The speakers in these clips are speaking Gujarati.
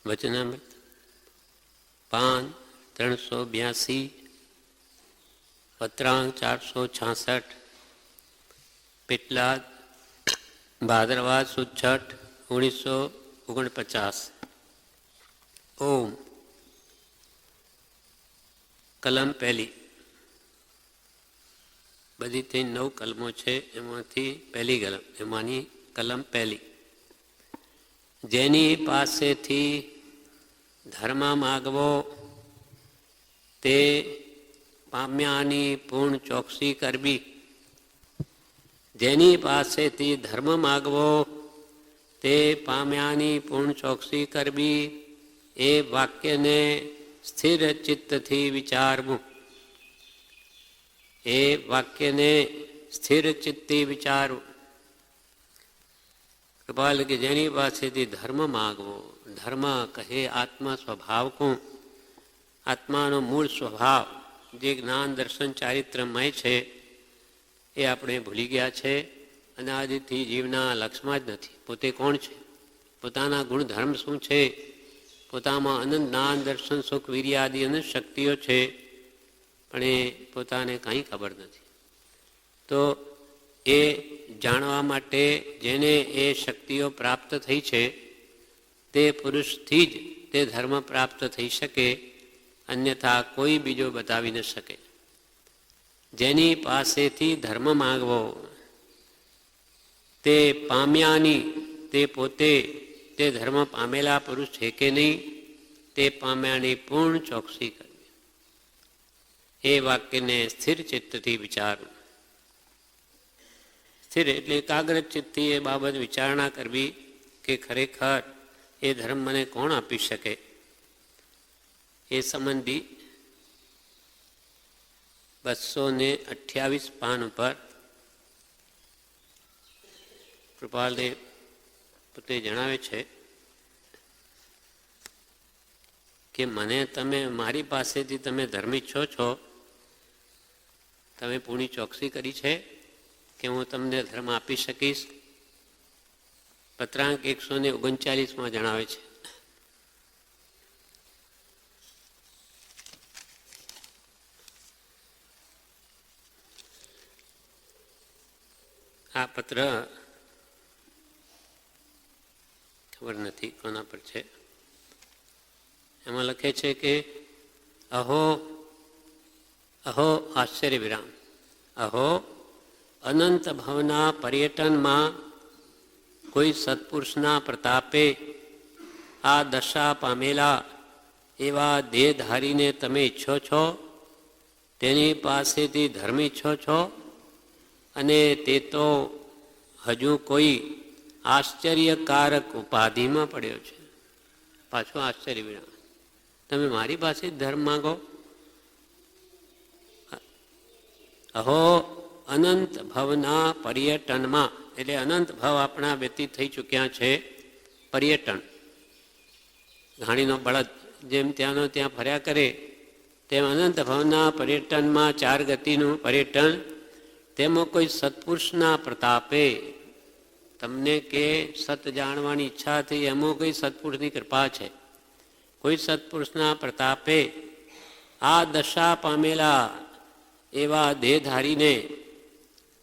વચનામૃત પાન 382, પત્રાંક 466, પેટલાદ ભાદરવા સુદ છઠ 1949. ઓમ. કલમ પહેલી. બધી તે 9 કલમો છે, એમાંથી પહેલી કલમ, એમાંની કલમ પહેલી. જેની પાસેથી ધર્મ માગવો તે પામ્યાની પૂર્ણ ચોકસી કરવી. જેની પાસેથી ધર્મ માગવો તે પામ્યાની પૂર્ણ ચોકસી કરવી, એ વાક્યને સ્થિર ચિત્તથી વિચારવું. એ વાક્યને સ્થિર ચિત્તથી વિચારવું. કૃપાલ કે જેની પાસેથી ધર્મ માગવો, ધર્મ કહે આત્મા સ્વભાવ કો, આત્માનો મૂળ સ્વભાવ જે જ્ઞાન દર્શન ચારિત્રમય છે એ આપણે ભૂલી ગયા છે. અનાદિથી જીવના લક્ષમાં જ નથી. પોતે કોણ છે, પોતાના ગુણધર્મ શું છે, પોતામાં અનંત જ્ઞાન દર્શન સુખ વીર્યાદિ અનંત શક્તિઓ છે, પણ એ પોતાને કંઈ ખબર નથી. તો એ જાણવા માટે જેને એ શક્તિઓ પ્રાપ્ત થઈ છે તે પુરુષથી જ તે ધર્મ પ્રાપ્ત થઈ શકે, અન્યથા કોઈ બીજો બતાવી ન શકે. જેની પાસેથી ધર્મ માગવો તે પામ્યાની, તે પોતે તે ધર્મ પામેલા પુરુષ છે કે નહીં, તે પામ્યાની પૂર્ણ ચોકસી કરવી. એ વાક્યને સ્થિર ચિત્તથી વિચારવું. સ્થિર એટલે એકાગ્ર ચિત્તથી એ બાબત વિચારણા કરવી કે ખરેખર એ ધર્મ મને કોણ આપી શકે. એ સંબંધી 228 પાન ઉપર કૃપાલદેવ પોતે જણાવે છે કે મને તમે મારી પાસેથી તમે ધર્મ ઈચ્છો છો, તમે પૂરી ચોકસી કરી છે કે હું તમને ધર્મ આપી શકીશ. પત્રાંક 139 જણાવે છે. આ પત્ર ખબર નથી કોના પર છે. એમાં લખે છે કે અહો અહો આશ્ચર્ય વિરામ, અહો અનંત ભવના પર્યટનમાં કોઈ સત્પુરુષના પ્રતાપે આ દશા પામેલા એવા દેહધારીને તમે ઈચ્છો છો, તેની પાસેથી ધર્મ ઈચ્છો છો, અને તે તો હજુ કોઈ આશ્ચર્યકારક ઉપાધિમાં પડ્યો છે. પાછું આશ્ચર્ય વિરામ. તમે મારી પાસે ધર્મ માંગો. અહો અનંત ભવના પર્યટનમાં, એટલે અનંત ભવ આપણા વ્યતીત થઈ ચૂક્યા છે. પર્યટન ઘાણીનો બળદ જેમ ત્યાંનો ત્યાં ફર્યા કરે તેમ અનંત ભવના પર્યટનમાં 4 ગતિનું પર્યટન, તેમાં કોઈ સત્પુરુષના પ્રતાપે તમને કે સત જાણવાની ઈચ્છા થઈ, એમાં કોઈ સત્પુરુષની કૃપા છે. કોઈ સત્પુરુષના પ્રતાપે આ દશા પામેલા એવા દેહધારીને,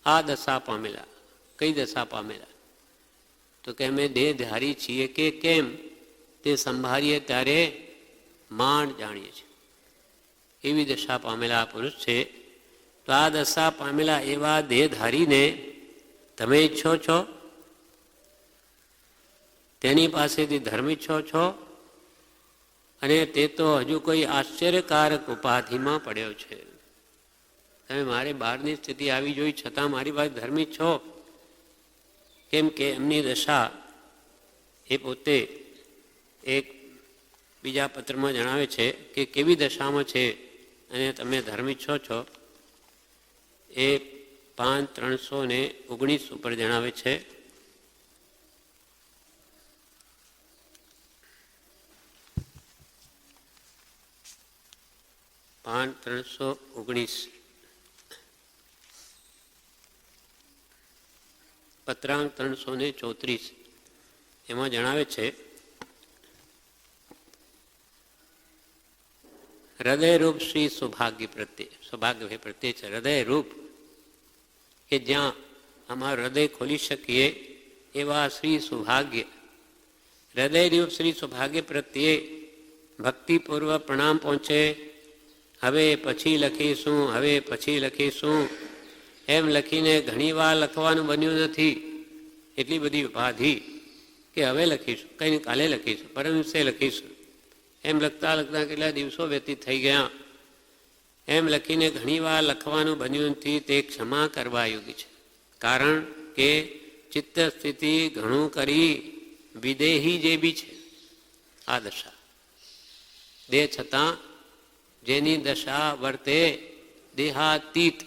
આ દશા પામેલા, કઈ દશા પામેલા? તો કે અમે દેહધારી છીએ કે કેમ તે સંભાળીએ ત્યારે માંડ જાણીએ છીએ. એવી દશા પામેલા પુરુષ છે. તો આ દશા પામેલા એવા દેહધારીને તમે ઈચ્છો છો, તેની પાસેથી ધર્મ ઈચ્છો છો, અને તે તો હજુ કોઈ આશ્ચર્યકારક ઉપાધિમાં પડ્યો છે. તમે મારે બહારની સ્થિતિ આવી જોઈ છતાં મારી પાસે ધર્મ ઈચ્છો, કેમ કે એમની દશા એ પોતે એક બીજા પત્રમાં જણાવે છે કે કેવી દશામાં છે અને તમે ધર્મ ઈચ્છો છો. એ પાન 319 ઉપર જણાવે છે. પાન 319 પત્રાંક 334 એમાં જણાવે છે હૃદયરૂપ શ્રી સૌભાગ્ય પ્રત્યે, સૌભાગ્ય પ્રત્યે છે હૃદયરૂપ, કે જ્યાં અમારું હૃદય ખોલી શકીએ એવા શ્રી સૌભાગ્ય, હૃદયરૂપ શ્રી સૌભાગ્ય પ્રત્યે ભક્તિપૂર્વક પ્રણામ પહોંચે. હવે પછી લખીશું, હવે પછી લખીશું એમ લખીને ઘણીવાર લખવાનું બન્યું નથી. એટલી બધી ઉપાધિ કે હવે લખીશું, કંઈ કાલે લખીશું, પરમ દિવસે લખીશું એમ લખતા લખતા કેટલા દિવસો વ્યતીત થઈ ગયા. એમ લખીને ઘણીવાર લખવાનું બન્યું નથી. તે ક્ષમા કરવા યોગ્ય છે. કારણ કે ચિત્ત સ્થિતિ ઘણું કરી વિદેહી જે બી છે આ દશા, દેહ છતાં જેની દશા વર્તે દેહાતીત,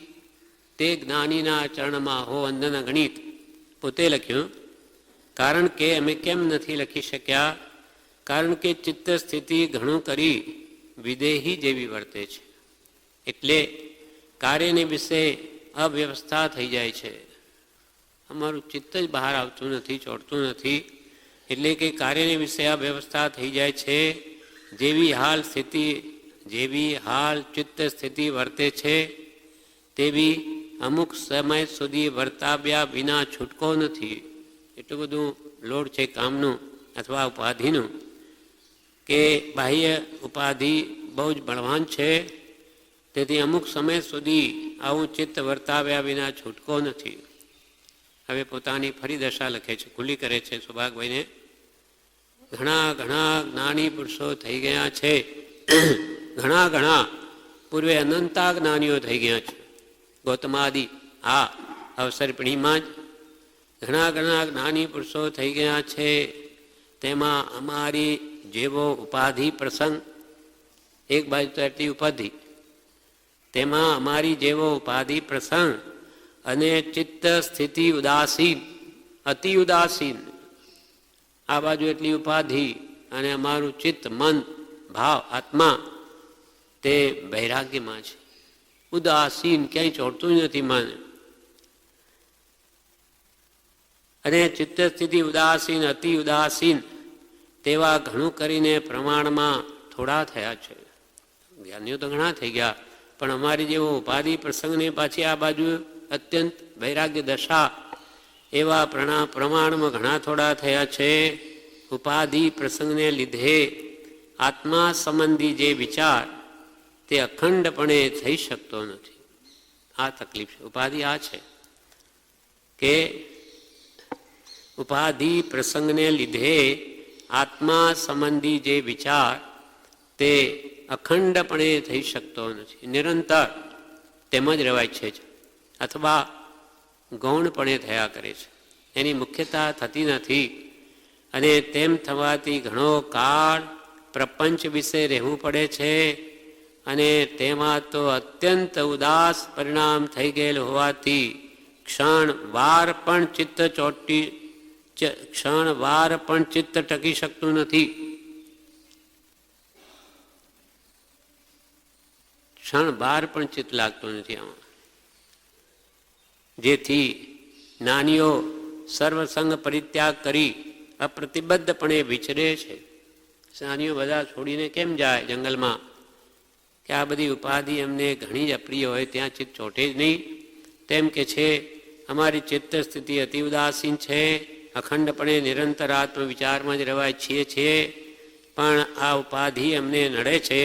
તે જ્ઞાનીના ચરણમાં હો અંદન ગણિત. પોતે લખ્યું. કારણ કે અમે કેમ નથી લખી શક્યા? કારણ કે ચિત્ત સ્થિતિ ઘણું કરી વિદેહી જેવી વર્તે છે. એટલે કાર્યને વિશે અવ્યવસ્થા થઈ જાય છે. અમારું ચિત્ત જ બહાર આવતું નથી, ચોંટતું નથી. એટલે કે કાર્યને વિશે અવ્યવસ્થા થઈ જાય છે. જેવી હાલ ચિત્ત સ્થિતિ વર્તે છે તેવી અમુક સમય સુધી વર્તાવ્યા વિના છૂટકો નથી. એટલું બધું લોડ છે કામનું અથવા ઉપાધિનું કે બાહ્ય ઉપાધિ બહુ જ બળવાન છે. તેથી અમુક સમય સુધી આવું ચિત્ત વર્તાવ્યા વિના છૂટકો નથી. હવે પોતાની ફરી દશા લખે છે, ખુલ્લી કરે છે સૌભાગભાઈને. ઘણા ઘણા જ્ઞાની પુરુષો થઈ ગયા છે. ઘણા પૂર્વે અનંતા જ્ઞાનીઓ થઈ ગયા છે. ગૌતમાદિ આ અવસરપણીમાં જ ઘણા જ્ઞાની પુરુષો થઈ ગયા છે. તેમાં અમારી જેવો ઉપાધિ પ્રસંગ, એક બાજુ તો એટલી ઉપાધિ, તેમાં અમારી જેવો ઉપાધિ પ્રસંગ અને ચિત્ત સ્થિતિ ઉદાસીન, અતિ ઉદાસીન, આ બાજુ એટલી ઉપાધિ અને અમારું ચિત્ત, મન, ભાવ, આત્મા તે વૈરાગ્યમાં છે. ઉદાસીન, ક્યાંય ચોંટતું નથી મન. અને ચિત્ત સ્થિતિ ઉદાસીન, અતિ ઉદાસીન તેવા ઘણું કરીને પ્રમાણમાં થોડા થયા છે. જ્ઞાનીઓ તો ઘણા થઈ ગયા, પણ અમારી જેવો ઉપાધિ પ્રસંગને પાછી આ બાજુ અત્યંત વૈરાગ્ય દશા એવા પ્રમાણમાં ઘણા થોડા થયા છે. ઉપાધિ પ્રસંગને લીધે આત્મા સંબંધી જે વિચાર તે અખંડપણે થઈ શકતો નથી. આ તકલીફ છે. ઉપાધિ આ છે કે ઉપાધિ પ્રસંગને લીધે આત્મા સંબંધી જે વિચાર તે અખંડપણે થઈ શકતો નથી. નિરંતર તેમજ રહેવાય છે અથવા ગૌણપણે થયા કરે છે. એની મુખ્યતા થતી નથી. અને તેમ થવાથી ઘણો કાળ પ્રપંચ વિશે રહેવું પડે છે. અને તેમાં તો અત્યંત ઉદાસ પરિણામ થઈ ગયેલ હોવાથી ક્ષણ વાર પણ ચિત્ત ટકી શકતું નથી. ક્ષણ વાર પણ ચિત્ત લાગતું નથી આમાં. જેથી જ્ઞાનીઓ સર્વસંગ પરિત્યાગ કરી અપ્રતિબદ્ધપણે વિચરે છે. જ્ઞાનીઓ બધા છોડીને કેમ જાય જંગલમાં? કે આ બધી ઉપાધિ અમને ઘણી જ અપ્રિય હોય ત્યાં ચિત્ત ચોટે જ નહીં. તેમ કે છે અમારી ચિત્ત સ્થિતિ અતિ ઉદાસીન છે, અખંડપણે નિરંતર આત્મ વિચારમાં જ રહેવાય છીએ, પણ આ ઉપાધિ અમને નડે છે.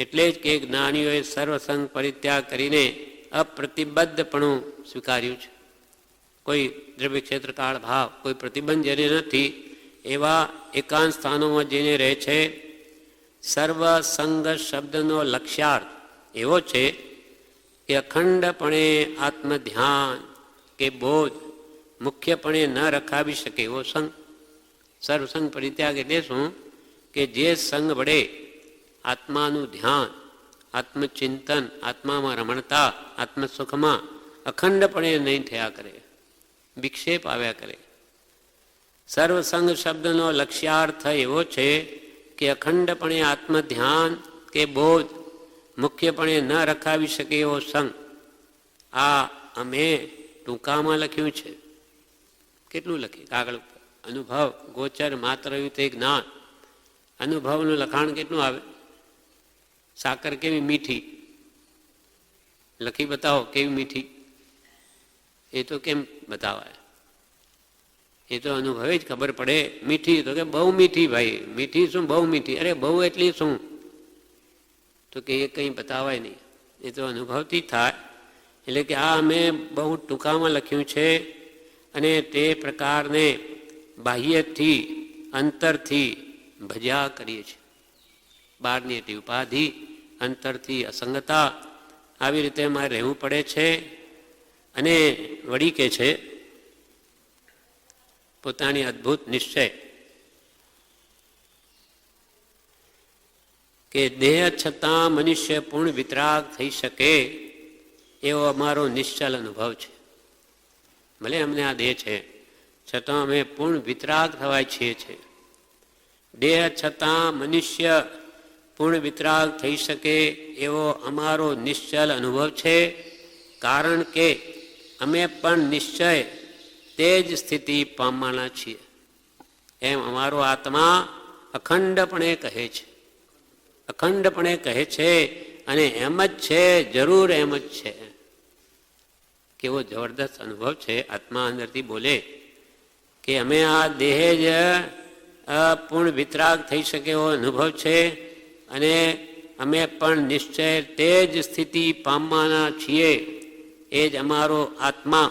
એટલે જ કે જ્ઞાનીઓએ સર્વસંગ પરિત્યાગ કરીને અપ્રતિબદ્ધપણું સ્વીકાર્યું છે. કોઈ દ્રવ્ય ક્ષેત્ર કાળ ભાવ કોઈ પ્રતિબંધ જેને નથી એવા એકાંત સ્થાનોમાં જઈને રહે છે. સર્વસંગ શબ્દનો લક્ષ્યાર્થ એવો છે કે અખંડપણે આત્મધ્યાન કે બોધ મુખ્યપણે ન રખાવી શકે એવો સંગ. સર્વસંગ પરિત્યાગ એટલે શું? કે જે સંગ વડે આત્માનું ધ્યાન, આત્મચિંતન, આત્મામાં રમણતા, આત્મસુખમાં અખંડપણે નહીં થયા કરે, વિક્ષેપ આવ્યા કરે. સર્વસંગ શબ્દનો લક્ષ્યાર્થ એવો છે કે અખંડપણે આત્મધ્યાન કે બોધ મુખ્યપણે ન રખાવી શકે એવો સંગ. આ અમે ટૂંકામાં લખ્યું છે. કેટલું લખીએ કાગળ ઉપર? અનુભવ ગોચર માત્ર તે જ્ઞાન. અનુભવનું લખાણ કેટલું આવે? સાકર કેવી મીઠી, લખી બતાવો કેવી મીઠી. એ તો કેમ બતાવાય? એ તો અનુભવે જ ખબર પડે. મીઠી તો કે બહુ મીઠી ભાઈ, મીઠી શું બહુ મીઠી? અરે બહુ એટલી શું? તો કે એ કંઈ બતાવાય નહીં, એ તો અનુભવથી થાય. એટલે કે આ અમે બહુ ટૂંકામાં લખ્યું છે અને તે પ્રકારને બાહ્યથી અંતરથી ભજ્યા કરીએ છીએ. બહારની હતી ઉપાધિ, અંતરથી અસંગતા, આવી રીતે અમારે રહેવું પડે છે. અને વળી કે છે પોતાની અદ્ભુત નિશ્ચય કે દેહ છતાં મનુષ્ય પૂર્ણ વિતરાગ થઈ શકે એવો અમારો નિશ્ચલ અનુભવ છે. ભલે અમને આ દેહ છે છતાં અમે પૂર્ણ વિતરાગ થવાય છીએ. દેહ છતાં મનુષ્ય પૂર્ણ વિતરાગ થઈ શકે એવો અમારો નિશ્ચલ અનુભવ છે. કારણ કે અમે પણ નિશ્ચય તે જ સ્થિતિ પામવાના છીએ એમ અમારો આત્મા અખંડપણે કહે છે. અખંડપણે કહે છે અને એમ જ છે, જરૂર એમ જ છે. કેવો જબરદસ્ત અનુભવ છે. આત્મા અંદરથી બોલે કે અમે આ દેહ જ પૂર્ણ વિતરાગ થઈ શકે એવો અનુભવ છે અને અમે પણ નિશ્ચય તે જ સ્થિતિ પામવાના છીએ. એ જ અમારો આત્મા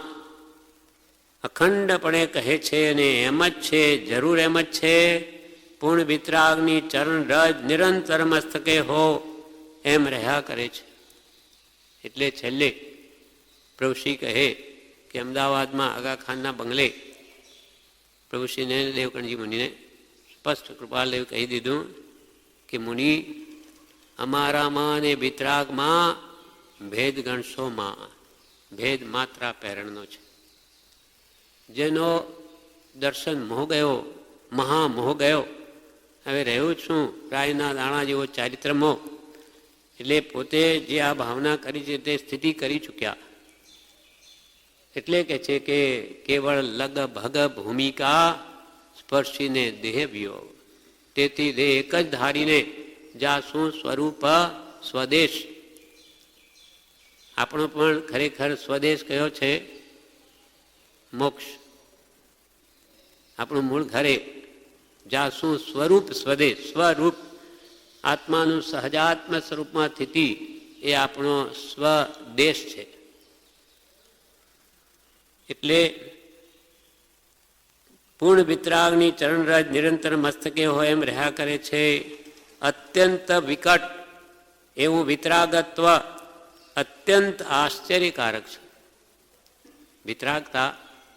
અખંડપણે કહે છે અને એમ જ છે, જરૂર એમ જ છે. પૂર્ણ વિતરાગની ચરણ રજ નિરંતર મસ્તકે હો એમ રહ્યા કરે છે. એટલે છેલ્લે પ્રભુશ્રી કહે કે અમદાવાદમાં આગાખાનના બંગલે પ્રભુશ્રીને દેવકણજી મુનિને સ્પષ્ટ કૃપાલદેવ કહી દીધું કે મુનિ, અમારામાં ને વિતરાગમાં ભેદ ગણશોમાં, ભેદ માત્રા પહેરણનો છે. જેનો દર્શન મોહ ગયો, મહામોહ ગયો, હવે રહ્યું છું રાયના દાણા જેવો ચારિત્રમોહ, એટલે પોતે જે આ ભાવના કરી છે તે સ્થિતિ કરી ચૂક્યા. એટલે કે છે કે કેવળ લગ ભગ ભૂમિકા સ્પર્શીને દેહ વિયોગ, તેથી દેહ એક જ ધારીને જાશું સ્વરૂપ સ્વદેશ. આપણો પણ ખરેખર સ્વદેશ કયો છે? મોક્ષ. આપણું મૂળ ઘરે જાશું સ્વરૂપ સ્વદેશ. સ્વરૂપ આત્માનું સહજાત્મ સ્વરૂપમાં સ્થિતિ એ આપણો સ્વદેશ છે. એટલે પૂર્ણ વિતરાગની ચરણરજ નિરંતર મસ્તકે હોય એમ રહ્યા કરે છે. અત્યંત વિકટ એવું વિતરાગત્વ અત્યંત આશ્ચર્યકારક છે. વિતરાગતા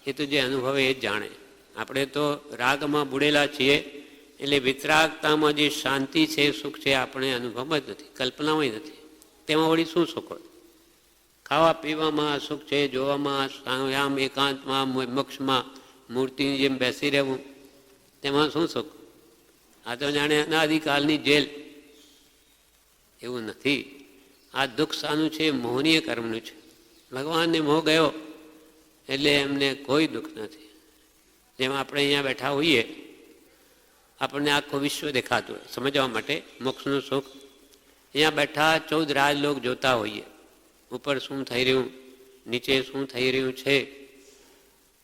એ તો જે અનુભવે એ જ જાણે. આપણે તો રાગમાં બુડેલા છીએ એટલે વિતરાગતામાં જે શાંતિ છે, સુખ છે, આપણે અનુભવ જ નથી, કલ્પનામાં નથી. તેમાં વળી શું સુખ હોય? ખાવા પીવામાં સુખ છે, જોવામાં, આમ એકાંતમાં, મોક્ષમાં મૂર્તિની જેમ બેસી રહેવું, તેમાં શું સુખ? આ તો જાણે અનાદિકાલની જેલ. એવું નથી. આ દુઃખ શાનું છે? મોહનીય કર્મનું છે. ભગવાનને મોહ ગયો એટલે એમને કોઈ દુઃખ નથી. જેમ આપણે અહીંયા બેઠા હોઈએ, આપણને આખું વિશ્વ દેખાતું હોય સમજવા માટે મોક્ષનું સુખ. અહીંયા બેઠા 14 રાજલોક જોતા હોઈએ, ઉપર શું થઈ રહ્યું, નીચે શું થઈ રહ્યું છે,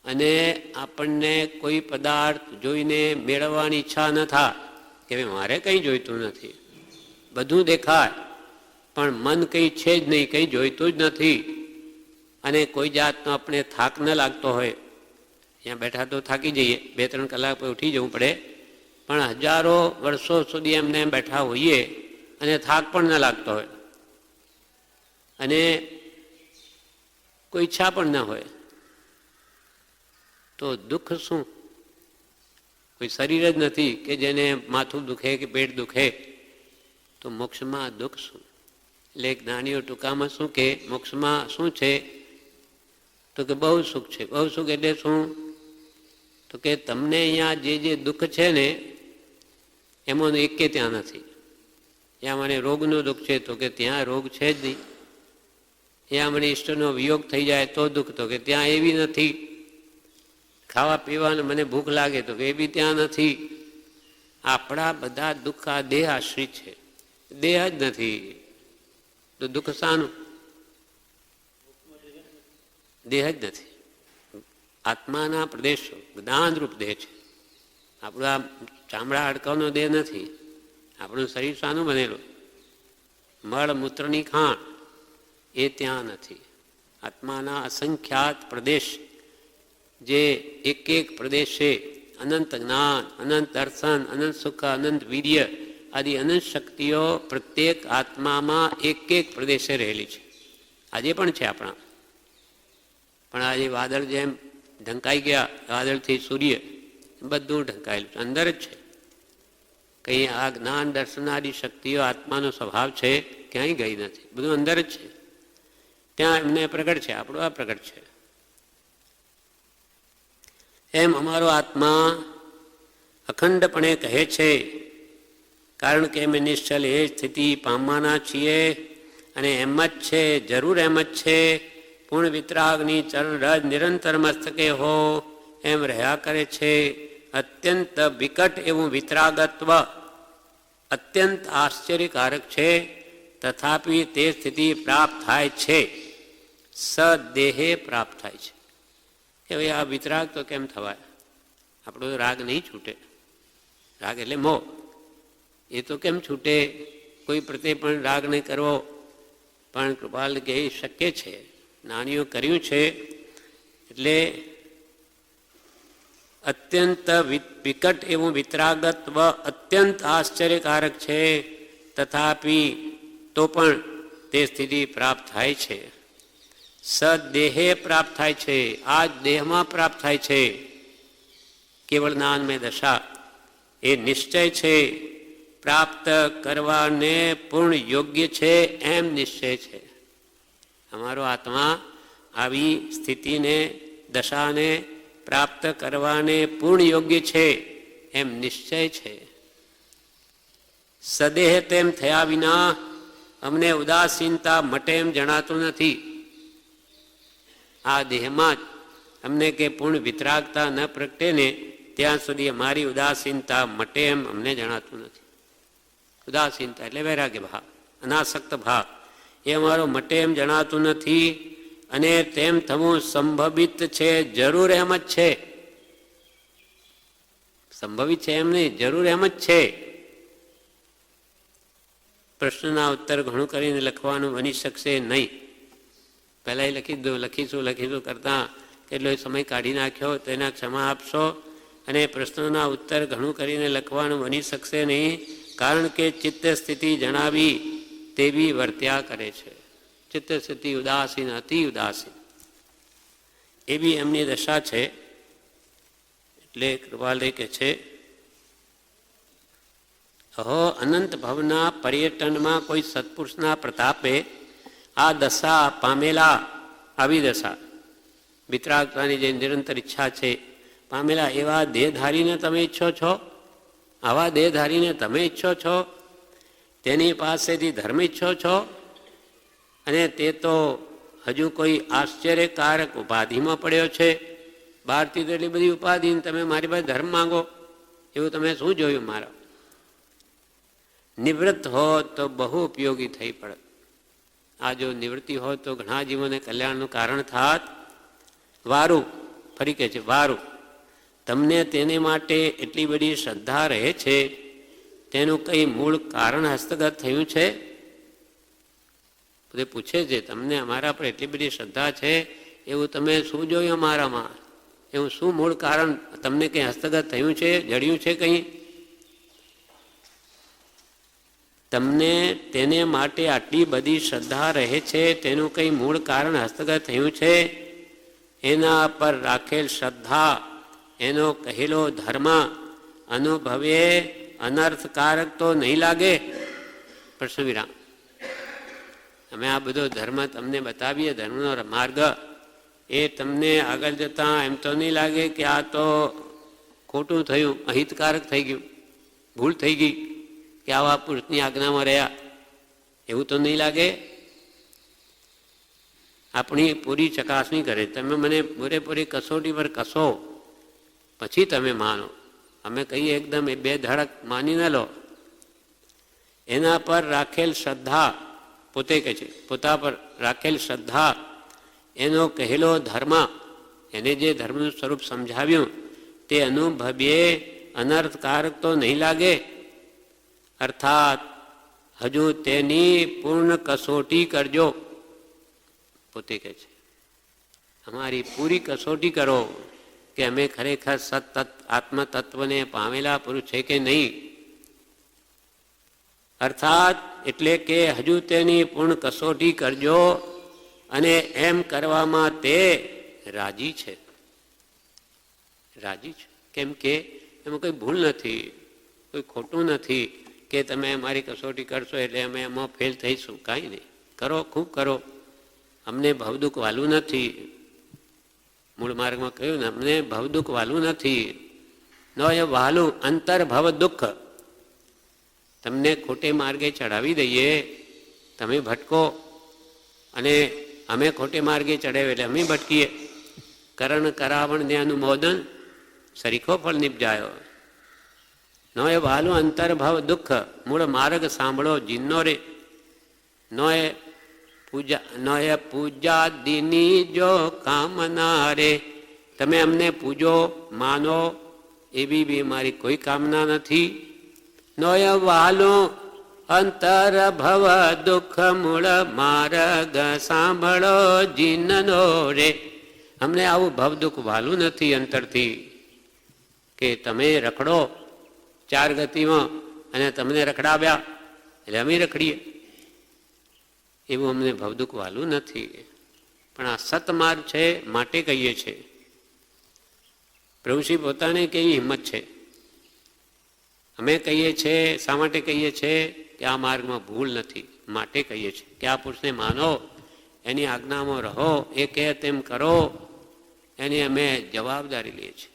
અને આપણને કોઈ પદાર્થ જોઈને મેળવવાની ઈચ્છા ન થાય કે મારે કંઈ જોઈતું નથી. બધું દેખાય પણ મન કંઈ છે જ નહીં, કંઈ જોઈતું જ નથી. અને કોઈ જાતનો આપણે થાક ન લાગતો હોય. અહીંયા બેઠા તો થાકી જઈએ, 2-3 કલાક પછી ઉઠી જવું પડે, પણ હજારો વર્ષો સુધી એમને બેઠા હોઈએ અને થાક પણ ન લાગતો હોય અને કોઈ ઈચ્છા પણ ન હોય, તો દુઃખ શું? કોઈ શરીર જ નથી કે જેને માથું દુખે કે પેટ દુખે, તો મોક્ષમાં દુઃખ શું? એટલે જ્ઞાનીઓ ટૂંકામાં શું કે મોક્ષમાં શું છે? તો કે બહુ સુખ છે. બહુ સુખ એટલે શું? તો કે તમને અહીંયા જે દુઃખ છે ને એમાં એકે ત્યાં નથી. ત્યાં મને રોગનું દુઃખ છે તો કે ત્યાં રોગ છે જ નહીં. ત્યાં મને ઈષ્ટનો વિયોગ થઈ જાય તો દુઃખ, તો કે ત્યાં એવી નથી. ખાવા પીવાનું મને ભૂખ લાગે તો કે એ બી ત્યાં નથી. આપણા બધા દુઃખ આ દેહ આશ્રિત છે. દેહ જ નથી તો દુઃખ શાનું? દેહ જ નથી. આત્માના પ્રદેશો જ્ઞાનરૂપ દેહ છે. આપણું આ ચામડા હાડકાનો દેહ નથી. આપણું શરીર શાનું બનેલું? મળ મૂત્રની ખાણ એ ત્યાં નથી. આત્માના અસંખ્યાત પ્રદેશ, જે એક એક પ્રદેશે અનંત જ્ઞાન, અનંત દર્શન, અનંત સુખ, અનંત વીર્ય આદિ અનંત શક્તિઓ પ્રત્યેક આત્મામાં એક એક પ્રદેશે રહેલી છે. આજે પણ છે આપણા. પણ આજે વાદળ જેમ ઢંકાઈ ગયા, વાદળથી સૂર્ય બધું ઢંકાયેલું છે, અંદર જ છે. કંઈ આ જ્ઞાન દર્શનારી શક્તિઓ આત્માનો સ્વભાવ છે ક્યાંય ગઈ નથી, બધું અંદર જ છે. ત્યાં એમને પ્રગટ છે, આપણું આ પ્રગટ છે. એમ અમારો આત્મા અખંડપણે કહે છે, કારણ કે અમે નિશ્ચલ એ સ્થિતિ પામવાના છીએ અને એમ જ છે, જરૂર એમ જ છે. પૂર્ણ વિતરાગની ચરણ રજ નિરંતર મસ્તકે હો એમ રહ્યા કરે છે. અત્યંત વિકટ એવું વિતરાગત્વ અત્યંત આશ્ચર્યકારક છે, તથાપિ તે સ્થિતિ પ્રાપ્ત થાય છે, સદેહે પ્રાપ્ત થાય છે. કે ભાઈ આ વિતરાગ તો કેમ થવાય? આપણો રાગ નહીં છૂટે. રાગ એટલે મોહ, એ તો કેમ છૂટે? કોઈ પ્રત્યે પણ રાગ નહીં કરવો. પણ કૃપાલ કે એ શક્ય છે, નાનીઓ કર્યું છે. એટલે અત્યંત વિકટ એવું વિતરાગત્વ અત્યંત આશ્ચર્યકારક છે, તથાપિ તો પણ તે સ્થિતિ પ્રાપ્ત થાય છે. સદેહે પ્રાપ્ત થાય છે, આ જ દેહમાં પ્રાપ્ત થાય છે. કેવળ જ્ઞાનમય દશા એ નિશ્ચય છે, પ્રાપ્ત કરવાને પૂર્ણ યોગ્ય છે એમ નિશ્ચય છે. અમારો આત્મા આવી સ્થિતિને દશાને પ્રાપ્ત કરવાને પૂર્ણ યોગ્ય છે એમ નિશ્ચય છે. સદેહ તેમ થયા વિના અમને ઉદાસીનતા મટે એમ જણાતું નથી. આ દેહમાં જ અમને કે પૂર્ણ વિતરાગતા ન પ્રગટે ને ત્યાં સુધી અમારી ઉદાસીનતા મટે એમ અમને જણાતું નથી. ઉદાસીનતા એટલે વૈરાગ્ય ભાવ, અનાસક્ત ભાવ, એ અમારો મટે એમ જણાતું નથી. અને તેમ થવું સંભવિત છે, જરૂર એમ જ છે. સંભવિત છે એમ નહીં, જરૂર એમ જ છે. પ્રશ્નના ઉત્તર ઘણું કરીને લખવાનું બની શકશે નહીં. પહેલાં લખીશું કરતાં કેટલો સમય કાઢી નાખ્યો, તેના ક્ષમા આપશો. અને પ્રશ્નોના ઉત્તર ઘણું કરીને લખવાનું બની શકશે નહીં, કારણ કે ચિત્ત સ્થિતિ જણાવી તેવી વર્ત્યા કરે છે. ચિત્ત સ્થિતિ ઉદાસીન, અતિ ઉદાસીન એવી એમની દશા છે. એટલે કૃપાલય કે છે, અહો અનંત ભવના પર્યટનમાં કોઈ સત્પુરુષના પ્રતાપે આ દશા પામેલા, આવી દશા વિતરાગતાની જે નિરંતર ઈચ્છા છે પામેલા એવા દેહધારીને તમે ઈચ્છો છો? આવા દેહધારીને તમે ઈચ્છો છો? તેની પાસેથી ધર્મ ઈચ્છો છો? અને તે તો હજુ કોઈ આશ્ચર્યકારક ઉપાધિમાં પડ્યો છે. બહારથી તો એટલી બધી ઉપાધિ, તમે મારી પાસે ધર્મ માંગો, એવું તમે શું જોયું મારા? નિવૃત્ત હો તો બહુ ઉપયોગી થઈ પડે. આ જો નિવૃત્તિ હોય તો ઘણા જીવોને કલ્યાણનું કારણ થાત. વારું, ફરી કહે છે વારું, તમને તેને માટે એટલી બધી શ્રદ્ધા રહે છે, તેનું કંઈ મૂળ કારણ હસ્તગત થયું છે? બધે પૂછે છે, તમને અમારા પર એટલી બધી શ્રદ્ધા છે, એવું તમે શું જોયું અમારામાં? એવું શું મૂળ કારણ તમને કંઈ હસ્તગત થયું છે, જડ્યું છે કંઈ? તમને તેને માટે આટલી બધી શ્રદ્ધા રહે છે, તેનું કંઈ મૂળ કારણ હસ્તગત થયું છે? એના પર રાખેલ શ્રદ્ધા, એનો કહેલો ધર્મ અનુભવે અનર્થકારક તો નહીં લાગે? પ્રશ્ન વિરામ. અમે આ બધો ધર્મ તમને બતાવીએ, ધર્મનો માર્ગ, એ તમને આગળ જતાં એમ તો નહીં લાગે કે આ તો ખોટું થયું, અહિતકારક થઈ ગયું, ભૂલ થઈ ગઈ કે આવા પુરુષની આજ્ઞામાં રહ્યા? એવું તો નહીં લાગે? આપણી પૂરી ચકાસણી કરે, તમે મને પૂરેપૂરી કસોટી પર કસો, પછી તમે માનો. અમે કહીએ એકદમ એ બે ધડક માની ન લો. એના પર રાખેલ શ્રદ્ધા, પોતે કહે છે, પોતા પર રાખેલ શ્રદ્ધા, એનો કહેલો ધર્મ, એને જે ધર્મનું સ્વરૂપ સમજાવ્યું તે અનુભવીએ અનર્થકારક તો નહીં લાગે. અર્થાત હજુ તેની પૂર્ણ કસોટી કરજો. પોતે કહે છે અમારી પૂરી કસોટી કરો કે અમે ખરેખર સત આત્મતત્વને પામેલા પુરુષ છે કે નહીં. અર્થાત એટલે કે હજુ તેની પૂર્ણ કસોટી કરજો, અને એમ કરવામાં તે રાજી છે. રાજી છે કેમ કે એમાં કોઈ ભૂલ નથી, કોઈ ખોટું નથી કે તમે અમારી કસોટી કરશો એટલે અમે એમાં ફેલ થઈશું. કાંઈ નહીં, કરો, ખૂબ કરો, અમને ભવદુઃખ વાલું નથી. મૂળ માર્ગમાં કહ્યું ને, અમને ભવદુઃખ વાલું નથી. ન એ વાલું અંતર ભવ દુઃખ. તમને ખોટે માર્ગે ચડાવી દઈએ, તમે ભટકો, અને અમે ખોટે માર્ગે ચડાવીએ એટલે અમે ભટકીએ. કરણ કરાવણ ને અનુમોદન સરીખો ફળ નિપજાયો. નો એ વાલું અંતર ભવ દુઃખ. મૂળ માર્ગ સાંભળો જીનો રે. નો એ પૂજા દીની જો કામના રે. તમે અમને પૂજો, માનો, એવી બી મારી કોઈ કામના નથી. નો એ વાલું અંતર ભવ દુઃખ. મૂળ માર્ગ સાંભળો જીનનો રે. અમને આવું ભવ દુઃખ વાલું નથી અંતરથી કે તમે રખડો ચાર ગતિમાં અને તમને રખડાવ્યા એટલે અમે રખડીએ, એવું અમને ભવદુઃખ વાલું નથી. પણ આ સતમાર્ગ છે માટે કહીએ છીએ. પ્રભુશ્રી પોતાને કેવી હિંમત છે. અમે કહીએ છીએ, શા માટે કહીએ છીએ કે આ માર્ગમાં ભૂલ નથી, માટે કહીએ છીએ કે આ પુરુષને માનો, એની આજ્ઞામાં રહો, એ કહે તેમ કરો, એની અમે જવાબદારી લઈએ છીએ,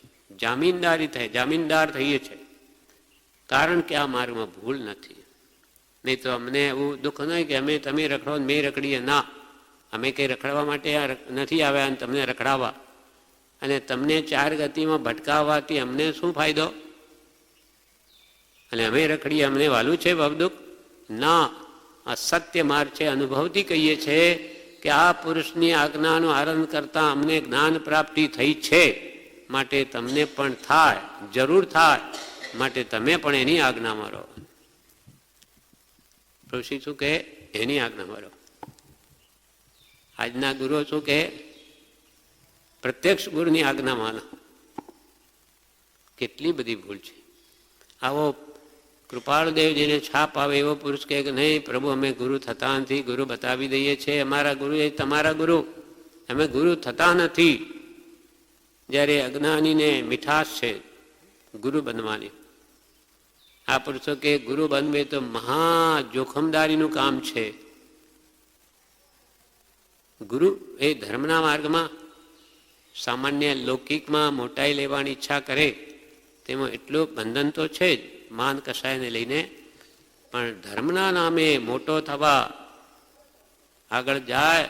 જામીનદાર થઈએ છીએ. કારણ કે આ માર્ગમાં ભૂલ નથી. નહીં તો અમને એવું દુઃખ નહીં કે અમે તમે રખડો મેં રખડીએ. ના, અમે કંઈ રખડવા માટે નથી આવ્યા અને તમને રખડાવવા, અને તમને ચાર ગતિમાં ભટકાવવાથી અમને શું ફાયદો? અને અમે રખડીએ, અમને વાલું છે ભવદુઃખ? ના, આ સત્ય માર્ગ છે. અનુભવથી કહીએ છીએ કે આ પુરુષની આજ્ઞાનું આનંદ કરતાં અમને જ્ઞાન પ્રાપ્તિ થઈ છે, માટે તમને પણ થાય, જરૂર થાય, માટે તમે પણ એની આજ્ઞામાં રહો. ઋષિ શું કહે? એની આજ્ઞામાં રહો. આજના ગુરુ શું કહે? પ્રત્યક્ષ ગુરુની આજ્ઞા માનો. કેટલી બધી ભૂલ છે. આવો કૃપાળદેવજીને છાપ આવે એવો પુરુષ કહે કે નહીં પ્રભુ અમે ગુરુ થતા નથી, ગુરુ બતાવી દઈએ છીએ, અમારા ગુરુ એ તમારા ગુરુ, અમે ગુરુ થતા નથી. જ્યારે અજ્ઞાનીને મીઠાશ છે ગુરુ બનવાની. આ પુરુષો કે ગુરુ બનવે તો મહા જોખમદારીનું કામ છે. ગુરુ એ ધર્મના માર્ગમાં સામાન્ય લૌકિકમાં મોટાઈ લેવાની ઈચ્છા કરે તેમાં એટલું બંધન તો છે જ, માન કસાયને લઈને, પણ ધર્મના નામે મોટો થવા આગળ જાય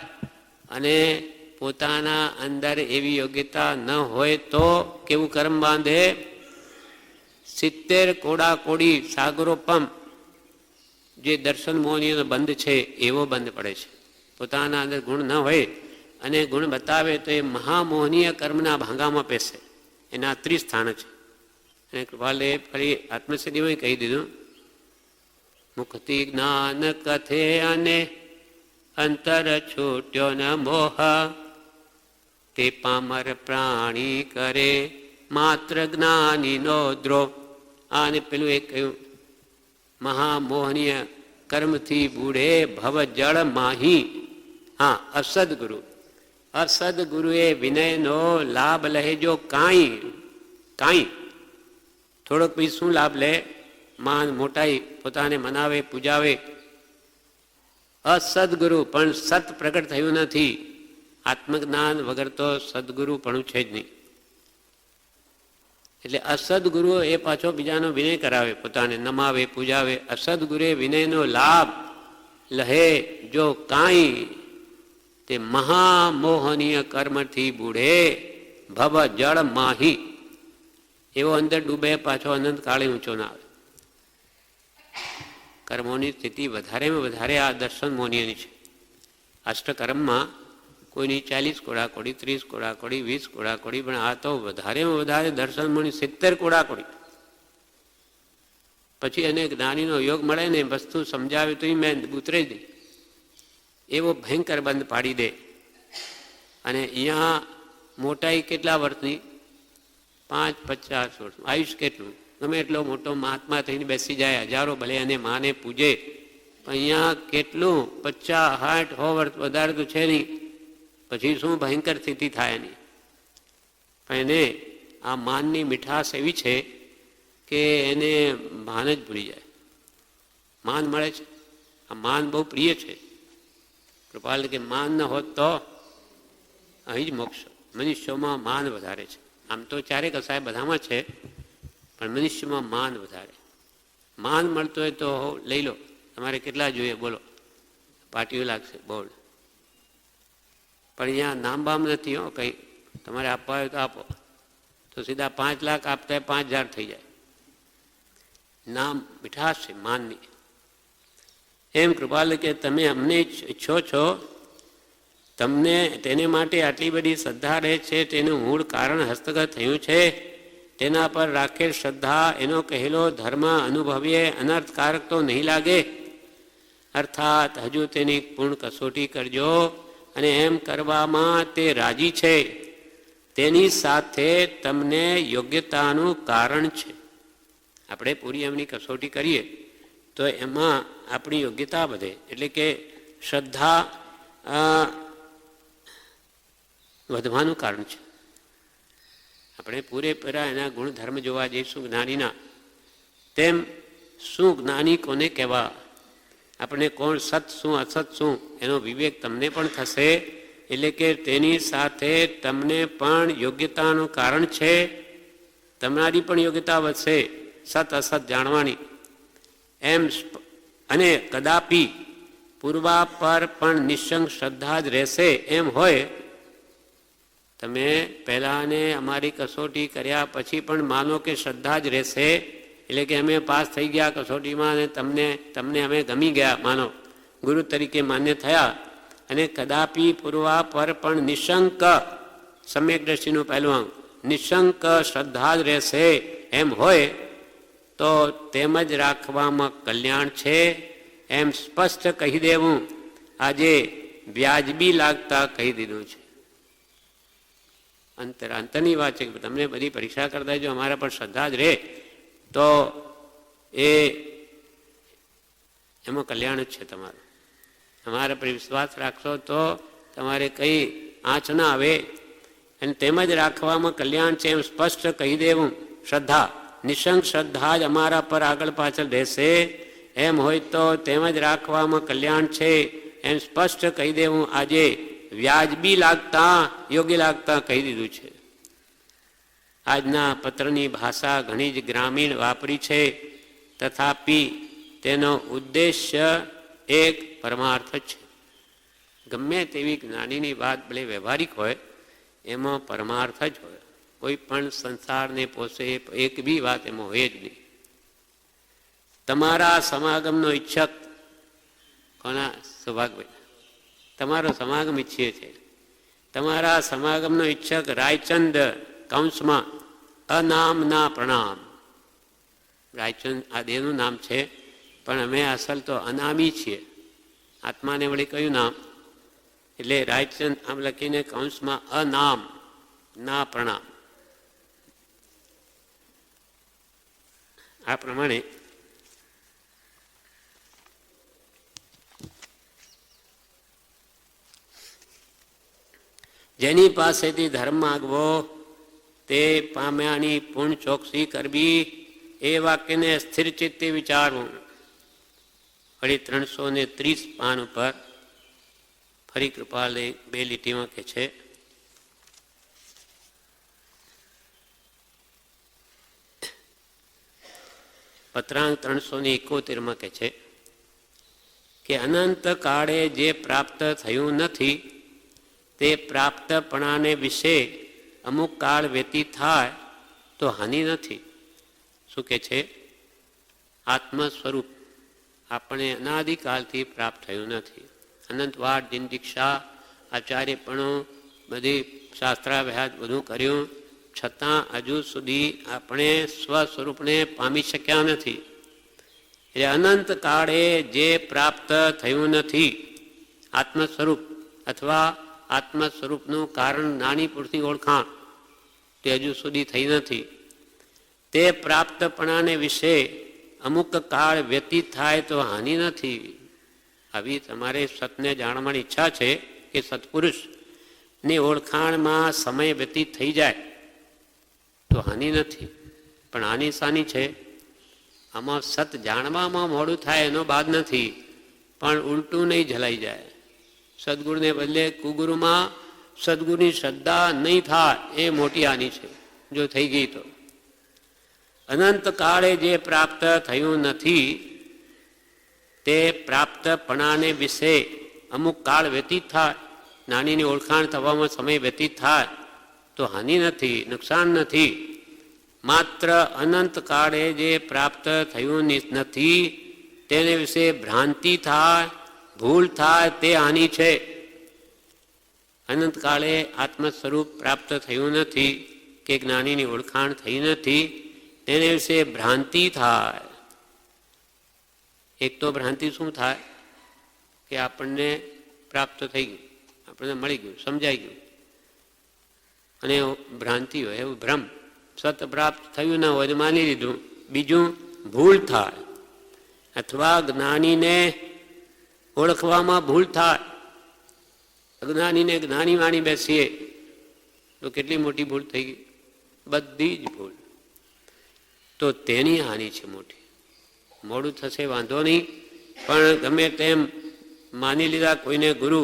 અને પોતાના અંદર એવી યોગ્યતા ન હોય તો કેવું કર્મ બાંધે? 70 કોડા કોડી સાગરોપમ જે દર્શન મોહનીયનો બંધ છે એવો બંધ પડે છે. પોતાના અંદર ગુણ ન હોય અને ગુણ બતાવે તો એ મહામોહનીય કર્મના ભાંગામાં પેસે. એના 30 સ્થાન છે. અને કૃપાલે ફરી આત્મસિદ્ધિમાં કહી દીધું, મુક્તિ જ્ઞાન કથે અને અંતર છૂટ્યો ન મોહ, તે પામર પ્રાણી કરે માત્ર જ્ઞાનીનો દ્રોહ. અને પેલું એક કહ્યું, મહામોહનીય કર્મથી બૂઢે ભવ જળ માહી. હા, અસદગુરુએ વિનયનો લાભ લહેજો કાંઈ થોડોક પછી શું લાભ લે? માન મોટાઈ પોતાને મનાવે, પૂજાવે. અસદગુરુ પણ સત પ્રગટ થયું નથી. આત્મજ્ઞાન વગર તો સદગુરુ પણ છે જ નહીં. એટલે અસદગુરુ એ પાછો બીજાનો વિનય કરાવે, પોતાને નમાવે, પૂજાવે. અસદગુરુએ વિનયનો લાભ લહે જો કાંઈ, તે મહામોહનીય કર્મથી બૂઢે ભવ જળ માહી. એવો અંદર ડૂબે પાછો અનંત કાળે ઊંચો ના આવે. કર્મોની સ્થિતિ વધારેમાં વધારે આ દર્શન મોનીયની છે. અષ્ટકર્મમાં કોઈની 40 કોડાકોડી, 30 કોડાકોડી, 20 કોડાકોડી, પણ આ તો વધારેમાં વધારે દર્શન મોની 70 કોડાકોડી. પછી એને જ્ઞાનીનો યોગ મળે ને વસ્તુ સમજાવે તો મેં ઉતરી દઈ એવો ભયંકર બંધ પાડી દે. અને અહીંયા મોટાઈ કેટલા વર્ષની? 5-50 વર્ષ. આયુષ કેટલું? ગમે એટલો મોટો મહાત્મા થઈને બેસી જાય, હજારો ભલે અને માને પૂજે, પણ અહીંયા કેટલું 50-60-100 વર્ષ વધારે તો છે નહીં. પછી શું ભયંકર સ્થિતિ થાય એની. પણ એને આ માનની મીઠાશ એવી છે કે એને માન જ ભૂલી જાય. માન મળે છે, આ માન બહુ પ્રિય છે. કૃપાલ કે માન ન હોત તો અહીં જ મોક્ષ. મનુષ્યોમાં માન વધારે છે. આમ તો ચારે કસાય બધામાં છે, પણ મનુષ્યમાં માન વધારે. માન મળતું હોય તો લઈ લો. તમારે કેટલા જોઈએ બોલો? પાટીઓ લાગશે બોર્ડ. પણ અહીંયા નામ બામ નથી હો કંઈ. તમારે આપવા હોય તો આપો, તો સીધા 5 લાખ આપતા 5000 થઈ જાય. નામ મીઠાશ છે માનની. એમ કૃપાલ કે તમે અમને ઈચ્છો છો, તમને તેને માટે આટલી બધી શ્રદ્ધા રહે છે, તેનું મૂળ કારણ હસ્તગત થયું છે. તેના પર રાખેલ શ્રદ્ધા એનો કહેલો ધર્મ અનુભવીએ અનર્થકારક તો નહીં લાગે. અર્થાત હજુ તેની પૂર્ણ કસોટી કરજો, અને એમ કરવામાં તે રાજી છે. તેની સાથે તમને યોગ્યતાનું કારણ છે. આપણે પૂરી એમની કસોટી કરીએ તો એમાં આપણી યોગ્યતા વધે. એટલે કે શ્રદ્ધા વધવાનું કારણ છે. આપણે પૂરેપૂરા એના ગુણધર્મ જોવા જઈશું જ્ઞાનીના. તેમ શું જ્ઞાની કોને કહેવા, આપણે કોણ સત શું અસત શું એનો વિવેક તમને પણ થશે. એટલે કે તેની સાથે તમને પણ યોગ્યતાનું કારણ છે. તમારી પણ યોગ્યતા વધશે સત અસત જાણવાની. એમ અને કદાપી પૂર્વા પર પણ નિશંક શ્રદ્ધા જ રહેશે એમ હોય. તમે પહેલાંને અમારી કસોટી કર્યા પછી પણ માનો કે શ્રદ્ધા જ રહેશે, એટલે કે અમે પાસ થઈ ગયા કસોટીમાં અને તમને અમે ગમી ગયા, માનો ગુરુ તરીકે માન્ય થયા. અને કદાપી પૂર્વા પર પણ નિશંક, સમ્યક દ્રષ્ટિનું પહેલું અંગ, નિશંક શ્રદ્ધા જ રહેશે એમ હોય તો તેમ જ રાખવામાં કલ્યાણ છે. એમ સ્પષ્ટ કહી દેવું આજે વ્યાજબી લાગતા કહી દીધું છે. અંતરની વાત છે કે તમને બધી પરીક્ષા કરતા જો અમારા પર શ્રદ્ધા જ રહે તો એમાં કલ્યાણ જ છે તમારું. અમારા પર વિશ્વાસ રાખશો તો તમારે કંઈ આંચ ના આવે. અને તેમ જ રાખવામાં કલ્યાણ છે એમ સ્પષ્ટ કહી દેવું. શ્રદ્ધા નિશંક શ્રદ્ધા જ અમારા પર આગળ પાછળ રહેશે એમ હોય તો તેમ જ રાખવામાં કલ્યાણ છે એમ સ્પષ્ટ કહી દેવું આજે વ્યાજબી લાગતા યોગ્ય લાગતા કહી દીધું છે. આજના પત્રની ભાષા ઘણી જ ગ્રામીણ વાપરી છે, તથાપી તેનો ઉદ્દેશ્ય એક પરમાર્થ છે. ગમે તેવી જ્ઞાનીની વાત ભલે વ્યવહારિક હોય, એમાં પરમાર્થ જ હોય. કોઈ પણ સંસારને પોષે એક બી વાત એમાં હોય જ નહીં. તમારા સમાગમનો ઈચ્છક કોના? સૌભાગભાઈ, તમારો સમાગમ ઈચ્છીએ છીએ. તમારા સમાગમનો ઈચ્છક રાયચંદ કૌંસમાં અનામના પ્રણામ. રાયચંદ આ દેહનું નામ છે, પણ અમે અસલ તો અનામી છીએ. આત્માને વળી કયું નામ? એટલે રાયચંદ આમ લખીને કૌંસમાં અનામ ના પ્રણામ. આ પ્રમાણે જેની પાસેથી ધર્મ માગવો તે પામ્યાની પૂર્ણ ચોકસી કરવી, એ વાક્યને સ્થિર ચિત્તે વિચારવું. વળી 330 પાન ઉપર ફરી કૃપાલે 2 લીટીમાં કે છે, પત્રાંક 371 કે છે કે અનંત કાળે જે પ્રાપ્ત થયું નથી તે પ્રાપ્તપણાને વિશે અમુક કાળ વ્યતીત થાય તો હાનિ નથી. શું કે છે? આત્મ સ્વરૂપ આપણે અનાદિકાલથી પ્રાપ્ત થયું નથી. અનંતવાર દિન દીક્ષા આચાર્યપણું બધી શાસ્ત્રાભ્યાસ બધું કર્યું છતાં હજુ સુધી આપણે સ્વસ્વરૂપને પામી શક્યા નથી. એટલે અનંત કાળે જે પ્રાપ્ત થયું નથી આત્મ સ્વરૂપ અથવા આત્મ સ્વરૂપનું કારણ નાની પુરુષની ઓળખાણ તે હજુ સુધી થઈ નથી. તે પ્રાપ્તપણાને વિશે અમુક કાળ વ્યતીત થાય તો હાનિ નથી. આવી તમારે સતને જાણવાની ઈચ્છા છે કે સત્પુરુષની ઓળખાણમાં સમય વ્યતીત થઈ જાય તો હાનિ નથી. પણ હાનિ શાની છે? આમાં સત જાણવામાં મોડું થાય એનો બાદ નથી, પણ ઉલટું નહીં ઝલાઈ જાય. સદગુરુને બદલે કુગુરુમાં સદગુરુની શ્રદ્ધા નહીં થાય એ મોટી હાનિ છે જો થઈ ગઈ તો. અનંત કાળે જે પ્રાપ્ત થયું નથી તે પ્રાપ્તપણાને વિશે અમુક કાળ વ્યતીત થાય, નાનીની ઓળખાણ થવામાં સમય વ્યતીત થાય તો હાનિ નથી, નુકસાન નથી. માત્ર અનંત કાળે જે પ્રાપ્ત થયું નથી તેને વિશે ભ્રાંતિ થાય, ભૂલ થાય તે હાનિ છે. અનંત કાળે આત્મ સ્વરૂપ પ્રાપ્ત થયું નથી કે જ્ઞાનીની ઓળખાણ થઈ નથી તેને વિશે ભ્રાંતિ થાય. એક તો ભ્રાંતિ શું થાય કે આપણને પ્રાપ્ત થઈ ગયું, આપણને મળી ગયું, સમજાઈ ગયું, અને ભ્રાંતિ હોય એવું ભ્રમ. સત પ્રાપ્ત થયું ના હોય તો માની લીધું. બીજું ભૂલ થાય અથવા જ્ઞાનીને ઓળખવામાં ભૂલ થાય. અજ્ઞાનીને જ્ઞાની માની બેસીએ તો કેટલી મોટી ભૂલ થઈ ગઈ, બધી જ ભૂલ. તો તેની હાનિ છે મોટી. મોડું થશે વાંધો નહીં, પણ ગમે તેમ માની લીધા કોઈને ગુરુ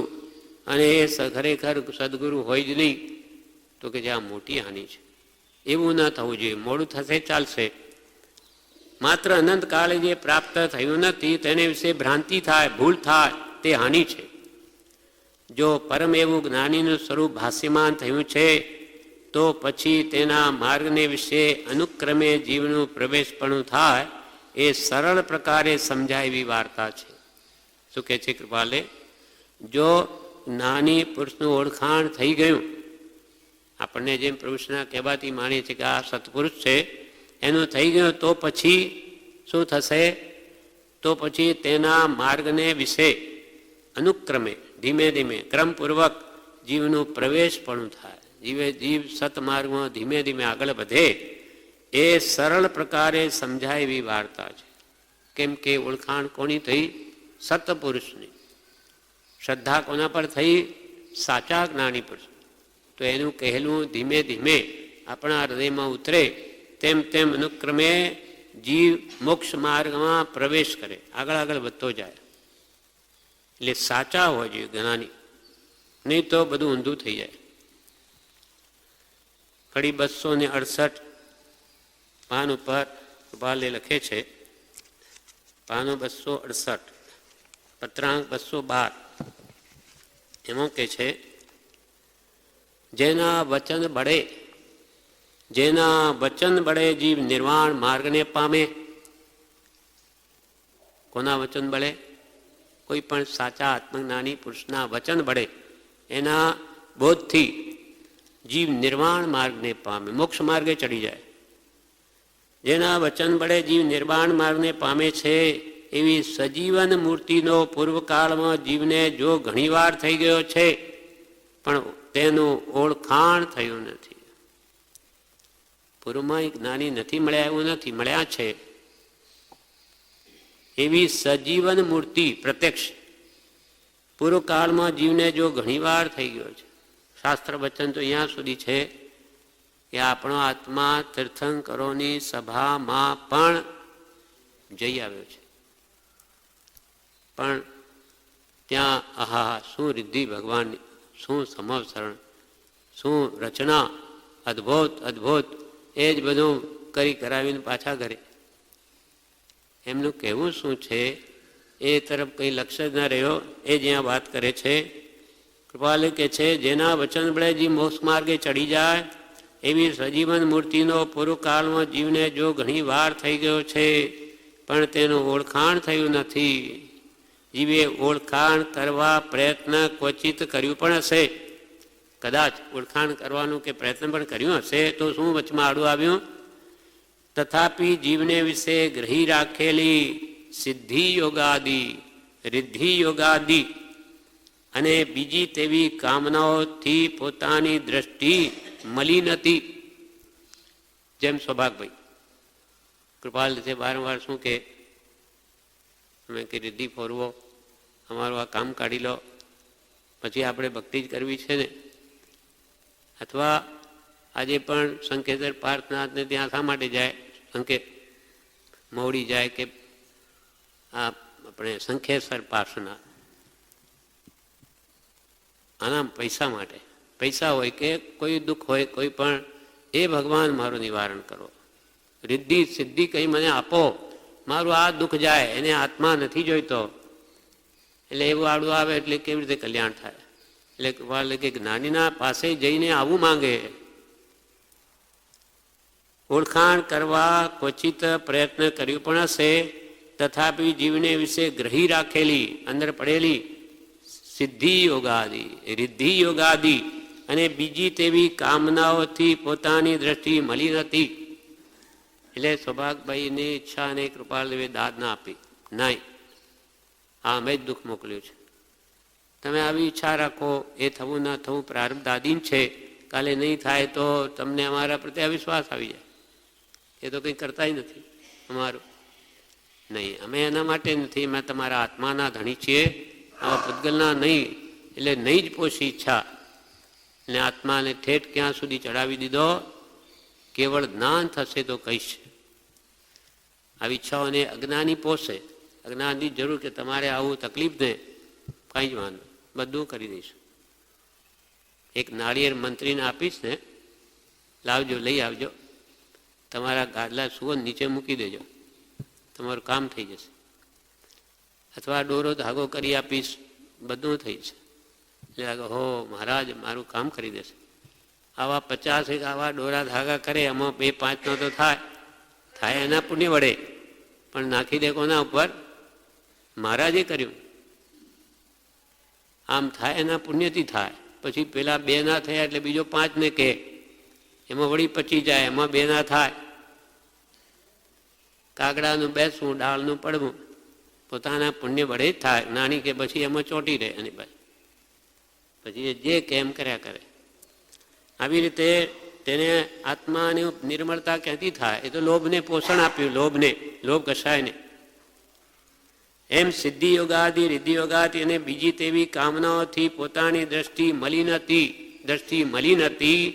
અને એ ખરેખર સદગુરુ હોય જ નહીં તો કે જે આ મોટી હાનિ છે. એવું ના થવું જોઈએ. મોડું થશે ચાલશે. માત્ર અનંત કાળે જે પ્રાપ્ત થયું નથી તેને વિશે ભ્રાંતિ થાય, ભૂલ થાય તે હાનિ છે. જો પરમ એવું જ્ઞાનીનું સ્વરૂપ ભાષ્યમાન થયું છે તો પછી તેના માર્ગને વિશે અનુક્રમે જીવનું પ્રવેશપણું થાય એ સરળ પ્રકારે સમજાય એવી વાર્તા છે. શું કહે છે કૃપાલે? જો જ્ઞાની પુરુષનું ઓળખાણ થઈ ગયું, આપણને જેમ પુરુષના કહેવાથી માનીએ છીએ કે આ સત્પુરુષ છે, એનું થઈ ગયું તો પછી શું થશે? તો પછી તેના માર્ગને વિશે અનુક્રમે ધીમે ધીમે ક્રમપૂર્વક જીવનું પ્રવેશપણું થાય. જીવ સતમાર્ગમાં ધીમે ધીમે આગળ વધે એ સરળ પ્રકારે સમજાય એવી વાર્તા છે. કેમ કે ઓળખાણ કોની થઈ? સતપુરુષની. શ્રદ્ધા કોના પર થઈ? સાચા જ્ઞાની પુરુષ. તો એનું કહેલું ધીમે ધીમે આપણા હૃદયમાં ઉતરે તેમ તેમ અનુક્રમે જીવ મોક્ષ માર્ગમાં પ્રવેશ કરે, આગળ આગળ વધતો જાય. એટલે સાચા હોવા જોઈએ જ્ઞાની, નહીં તો બધું ઊંધું થઈ જાય. કડી 268 પાન ઉપર કૃપાલે લખે છે, પાનો 268 પત્રાંક 212, એમાં કે છે જેના વચન બળે જીવ નિર્વાણ માર્ગને પામે. કોના વચન બળે? કોઈ પણ સાચા આત્મજ્ઞાની પુરુષના વચન બળે, એના બોધથી જીવ નિર્વાણ માર્ગને પામે, મોક્ષ માર્ગે ચડી જાય. જેના વચન બળે જીવ નિર્વાણ માર્ગને પામે છે એવી સજીવન મૂર્તિનો પૂર્વકાળમાં જીવને જો ઘણીવાર થઈ ગયો છે પણ તેનું ઓળખાણ થયું નથી. પૂર્વમાં જ્ઞાની નથી મળ્યા એવું નથી, મળ્યા છે. એવી સજીવન મૂર્તિ પ્રત્યક્ષ પૂર્વકાળમાં જીવને જો ઘણીવાર થઈ ગયો છે. શાસ્ત્ર વચન તો અહીંયા સુધી છે કે આપણો આત્મા તીર્થંકરોની સભામાં પણ જઈ આવ્યો છે. પણ ત્યાં આહા શું રિદ્ધિ ભગવાનની, શું સમવસરણ, શું રચના, અદ્ભુત અદ્ભુત, એ જ બધું કરી કરાવીને પાછા ઘરે. એમનું કહેવું શું છે એ તરફ કંઈ લક્ષ્ય જ ના રહ્યો. એ જ્યાં વાત કરે છે કૃપાલે કે છે જેના વચન બળે જીવ મોક્ષ માર્ગે ચડી જાય એવી સજીવન મૂર્તિનો પૂર્વકાળમાં જીવને જો ઘણી વાર થઈ ગયો છે પણ તેનું ઓળખાણ થયું નથી. જીવે ઓળખાણ કરવા પ્રયત્ન ક્વચિત કર્યું પણ હશે, કદાચ ઓળખાણ કરવાનું કે પ્રયત્ન પણ કર્યું હશે તો શું વચમાં આડું આવ્યું? તથાપી જીવને વિશે ગ્રહી રાખેલી સિદ્ધિ યોગાદિ, રિદ્ધિ યોગાદિ અને બીજી તેવી કામનાઓથી પોતાની દ્રષ્ટિ મળી નથી. જેમ સૌભાગભાઈ કૃપાલ રીતે વારંવાર શું કે અમે કે રિદ્ધિ ફોરવો, અમારું આ કામ કાઢી લો, પછી આપણે ભક્તિ જ કરવી છે ને. અથવા આજે પણ સંકેતર પાર્થનાથને ત્યાં શા માટે જાય? સંકેત મોવડી જાય કે આ આપણે સંખેશ્વર પાર્શ્વનાથ, આના પૈસા માટે. પૈસા હોય કે કોઈ દુઃખ હોય કોઈ પણ, એ ભગવાન મારું નિવારણ કરો, રિદ્ધિ સિદ્ધિ કંઈ મને આપો, મારું આ દુઃખ જાય. એને આત્મા નથી જોઈતો. એટલે એવું આડું આવે એટલે કેવી રીતે કલ્યાણ થાય? એટલે કે જ્ઞાનીના પાસે જઈને આવું માંગે. ઓળખાણ કરવા ક્વચિત પ્રયત્ન કર્યું પણ હશે, તથાપી જીવને વિશે ગ્રહી રાખેલી અંદર પડેલી સિદ્ધિ યોગાદિ, રિદ્ધિ યોગાદિ અને બીજી તેવી કામનાઓથી પોતાની દ્રષ્ટિ મળી નથી. એટલે સૌભાગભાઈની ઈચ્છા અને કૃપાલદેવે દાદ ના આપી. નહીં, આ અમે જ દુઃખ મોકલ્યું છે. તમે આવી ઈચ્છા રાખો, એ થવું ના થવું પ્રારબ્ધ આધીન છે. કાલે નહીં થાય તો તમને અમારા પ્રત્યે અવિશ્વાસ આવી જાય. એ તો કંઈ કરતાય નથી અમારું. નહીં, અમે એના માટે નથી, અમે તમારા આત્માના ધણી છીએ, આવા પૂતગલના નહીં. એટલે નહીં જ પોષી ઈચ્છા, એટલે આત્માને ઠેઠ ક્યાં સુધી ચડાવી દીધો? કેવળ જ્ઞાન થશે તો કહીશ. આવી ઈચ્છાઓને અજ્ઞાની પોષે. અજ્ઞાનની જરૂર કે તમારે આવું તકલીફ ને કાંઈ જ વાંધો, બધું કરી દઈશું. એક નાળિયેર મંત્રીને આપીશ ને, લાવજો, લઈ આવજો, તમારા ગાદલા સુવન નીચે મૂકી દેજો, તમારું કામ થઈ જશે. અથવા દોરો ધાગો કરી આપીશ, બધું થઈ જશે. એટલે હો મહારાજ મારું કામ કરી દેશે. આવા 50 આવા દોરા ધાગા કરે, એમાં 2-5 તો થાય એના પુણ્ય વડે, પણ નાખી દે કોના ઉપર? મહારાજે કર્યું. આમ થાય એના પુણ્યથી થાય. પછી પેલા 2 ના થયા એટલે બીજો 5 ને કહે, એમાં વળી 25 જાય, એમાં 2 ના થાય. કાગડાનું બેસવું, ડાળનું પડવું, પોતાના પુણ્ય વડે જ થાય. નાની કે પછી એમાં ચોંટી રહે એની પછી જે કેમ કર્યા કરે. આવી રીતે તેને આત્માની નિર્મળતા ક્યાંથી થાય? એ તો લોભને પોષણ આપ્યું, લોભ કશાયને. એમ સિદ્ધિ યોગાદિ, રિદ્ધિ યોગાદિ અને બીજી તેવી કામનાઓથી પોતાની દ્રષ્ટિ મલિન હતી.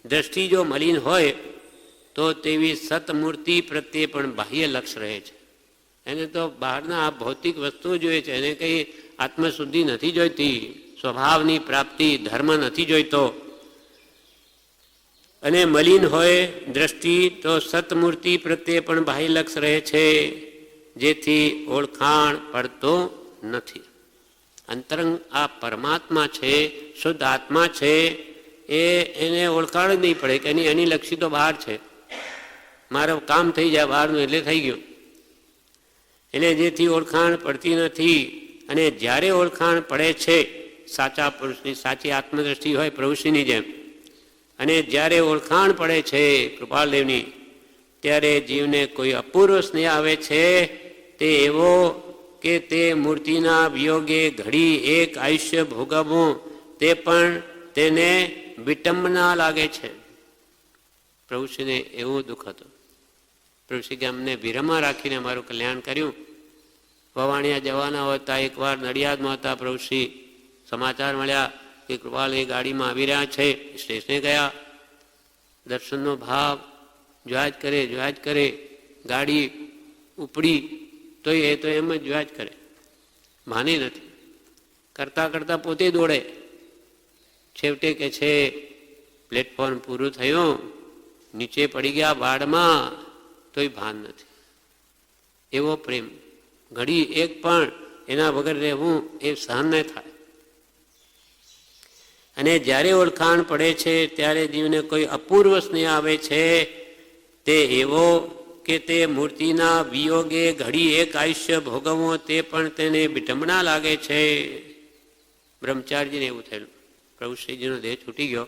દ્રષ્ટિ જો મલિન હોય તો તેવી સતમૂર્તિ પ્રત્યે પણ બાહ્ય લક્ષ રહે છે. એને તો બહારના આ ભૌતિક વસ્તુઓ જોઈએ છે, એને કંઈ આત્મશુદ્ધિ નથી જોઈતી, સ્વભાવની પ્રાપ્તિ, ધર્મ નથી જોઈતો. અને મલિન હોય દ્રષ્ટિ તો સતમૂર્તિ પ્રત્યે પણ બાહ્ય લક્ષ રહે છે, જેથી ઓળખાણ પડતો નથી. અંતરંગ આ પરમાત્મા છે, શુદ્ધ આત્મા છે, એને ઓળખાણ જ નહીં પડે કે એની લક્ષી તો બહાર છે, મારું કામ થઈ જાય બહારનું એટલે થઈ ગયું. એટલે જેથી ઓળખાણ પડતી નથી. અને જ્યારે ઓળખાણ પડે છે સાચા પુરુષની, સાચી આત્મદ્રષ્ટિ હોય પ્રભુશ્રીની જેમ, અને જ્યારે ઓળખાણ પડે છે કૃપાલદેવની, ત્યારે જીવને કોઈ અપૂર્વ સ્નેહ આવે છે. તે એવો કે તે મૂર્તિના વિયોગે ઘડી એક આયુષ્ય ભોગવવું તે પણ તેને વિટંબના લાગે છે. પ્રભુશ્રીને એવું દુઃખ હતું. પ્રભુશ્રી કે અમને વિરમા રાખીને અમારું કલ્યાણ કર્યું. વવાણિયા જવાના હતા, એકવાર નડિયાદમાં હતા. પ્રભુશ્રી સમાચાર મળ્યા કે કૃપાલ એ ગાડીમાં આવી રહ્યા છે. સ્ટેશને ગયા, દર્શનનો ભાવ જોયા જ કરે. ગાડી ઉપડી તો એ તો એમ જ જોયા જ કરે, માને નથી. કરતા પોતે દોડે. છેવટે કે છે પ્લેટફોર્મ પૂરું થયું, નીચે પડી ગયા બાળમાં, તોય ભાન નથી. એવો પ્રેમ, ઘડી એક પણ એના વગર રહેવું એ સહન ન થાય. અને જ્યારે ઓળખાણ પડે છે ત્યારે જીવને કોઈ અપૂર્વ સ્નેહ આવે છે. તે એવો કે તે મૂર્તિના વિયોગે ઘડી એક આયુષ્ય ભોગવવો તે પણ તેને વિટંબના લાગે છે. બ્રહ્મચારીજીને એવું થયેલું, પ્રભુ શ્રીજીનો દેહ છૂટી ગયો,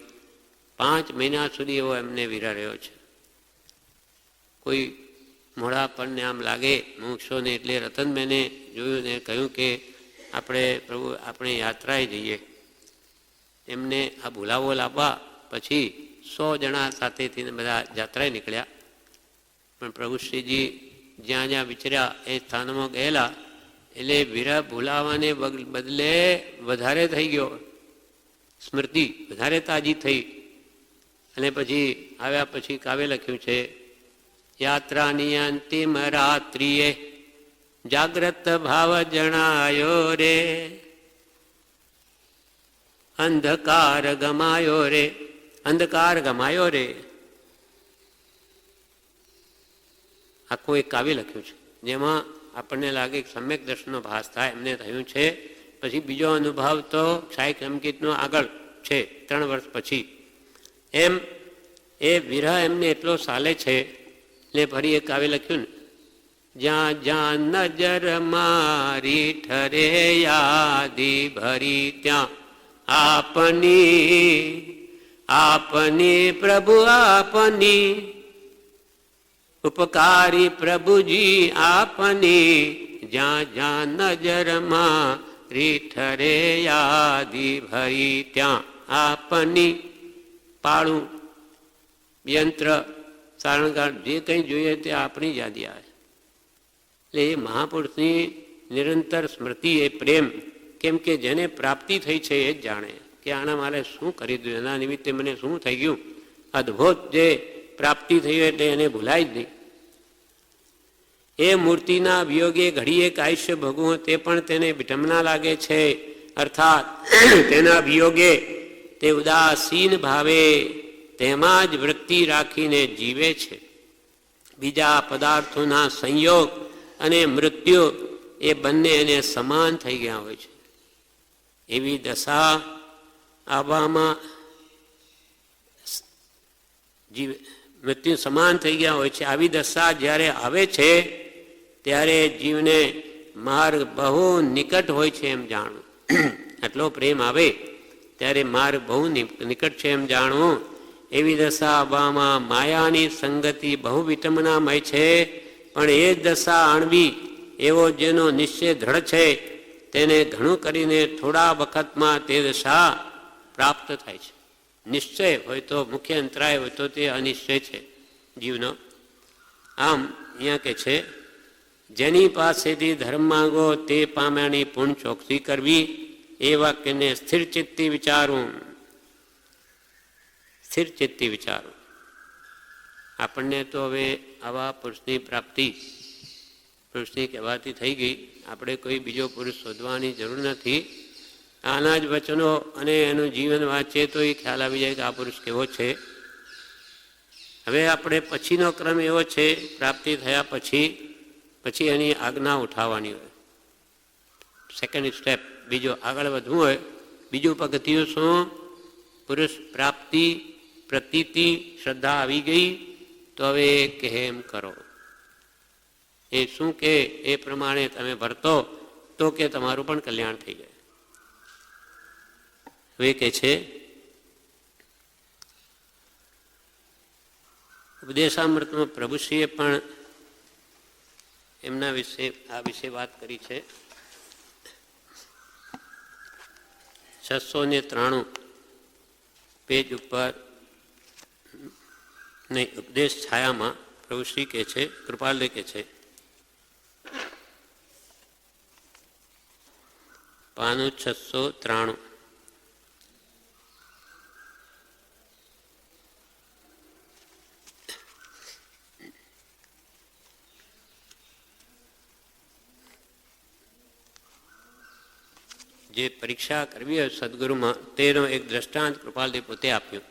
5 મહિના સુધી એવો એમને વિરહ રહ્યો છે. કોઈ મોડા આપણને આમ લાગે મોક્ષોને, એટલે રતનબેને જોયું ને કહ્યું કે આપણે પ્રભુ આપણે યાત્રાએ જઈએ. એમને આ બોલાવો લાવવા પછી 100 જણા સાથેથી બધા યાત્રાએ નીકળ્યા. પણ પ્રભુ શ્રીજી જ્યાં જ્યાં વિચર્યા એ સ્થાનમાં ગયેલા એટલે વિરહ ભૂલાવાને બદલે વધારે થઈ ગયો, સ્મૃતિ વધારે તાજી થઈ. અને પછી આવ્યા પછી કાવ્ય લખ્યું છે, યાત્રાની અંતિમ રાત્રિએ જાગ્રત ભાવ જણાયો રે, અંધકાર ગમાયો રે, અંધકાર ગમાયો રે. આખું એક કાવ્ય લખ્યું છે જેમાં આપણને લાગે સમ્યક દર્શનનો ભાસ થાય. એમને થયું છે. પછી બીજો અનુભવ તો સાહિક સંગીતનો આગળ છે 3 વર્ષ પછી. એમ એ વિરહ એમને એટલો સાલે છે એટલે ફરી એક કાવ્ય લખ્યું ને, જ્યાં જ્યાં નજર મારી ઠરે યાદી ભરી ત્યાં આપની આપની પ્રભુ આપની ઉપકારી પ્રભુજી આપની, જ્યાં જ્યાં નજરમાં રીઠરે યાદી ભરી ત્યાં આપની. પાળું યંત્ર સારણગાર જે કંઈ જોઈએ તે આપણી યાદી આવે. એટલે એ મહાપુરુષની નિરંતર સ્મૃતિ એ પ્રેમ, કેમ કે જેને પ્રાપ્તિ થઈ છે એ જ જાણે કે આના મારે શું કરી દીધું, એના નિમિત્તે મને શું થઈ ગયું. અદ્ભુત જે પ્રાપ્તિ થઈ એટલે એને ભૂલાય જ નહીં. એ મૂર્તિના વિયોગે ઘડીએ આયુષ્ય ભોગવો તે પણ તેને વિટંબના લાગે છે. અર્થાત તેના વિયોગે તે ઉદાસીન ભાવે તેમાં જ વૃત્તિ રાખીને જીવે છે. બીજા પદાર્થોના સંયોગ અને મૃત્યુ એ બંને એને સમાન થઈ ગયા હોય છે. એવી દશા આવવામાં મૃત્યુ સમાન થઈ ગયા હોય છે. આવી દશા જ્યારે આવે છે ત્યારે જીવને માર્ગ બહુ નિકટ હોય છે એમ જાણવું. આટલો પ્રેમ આવે ત્યારે માર્ગ બહુ નિકટ છે એમ જાણવું. એવી દશા આવવામાં માયાની સંગતિ બહુ વિટંબનામય છે. પણ એ દશા આણવી એવો જેનો નિશ્ચય દ્રઢ છે તેને ઘણું કરીને થોડા વખતમાં તે દશા પ્રાપ્ત થાય છે. નિશ્ચય હોય તો મુખ્ય અંતરાય હોય તો તે અનિશ્ચય છે જીવનો. આમ અહીંયા કે છે, જેની પાસેથી ધર્મ માંગો તે પામ્યાની પૂર્ણ ચોકસી કરવી, એ વાક્યને સ્થિર ચિત્તી વિચારવું. સ્થિર ચિત્તી વિચારવું. આપણને તો હવે આવા પુરુષની પ્રાપ્તિ પુરુષની કહેવાતી થઈ ગઈ. આપણે કોઈ બીજો પુરુષ શોધવાની જરૂર નથી. આના જ વચનો અને એનું જીવન વાંચીએ તો એ ખ્યાલ આવી જાય કે આ પુરુષ કેવો છે. હવે આપણે પછીનો ક્રમ એવો છે, પ્રાપ્તિ થયા પછી એની આજ્ઞા ઉઠાવવાની હોય. સેકન્ડ સ્ટેપ, બીજો આગળ વધવું હોય, બીજું પગથિયું શું? પુરુષ પ્રાપ્તિ, પ્રતીતિ, શ્રદ્ધા આવી ગઈ તો હવે કહે એમ કરો. એ શું કે એ પ્રમાણે તમે વર્તો તો કે તમારું પણ કલ્યાણ થઈ જાય. હવે કે છે, ઉપદેશામૃતમાં પ્રભુશ્રીએ પણ એમના વિશે આ વિશે વાત કરી છે. 693 પેજ ઉપર નહીં, ઉપદેશ છાયામાં પ્રભુશ્રી કહે છે, કૃપાલય કહે છે, પાનું 693, જે પરીક્ષા કરવી હોય સદગુરુમાં તેનો એક દ્રષ્ટાંત કૃપાલદેવ પોતે આપ્યું.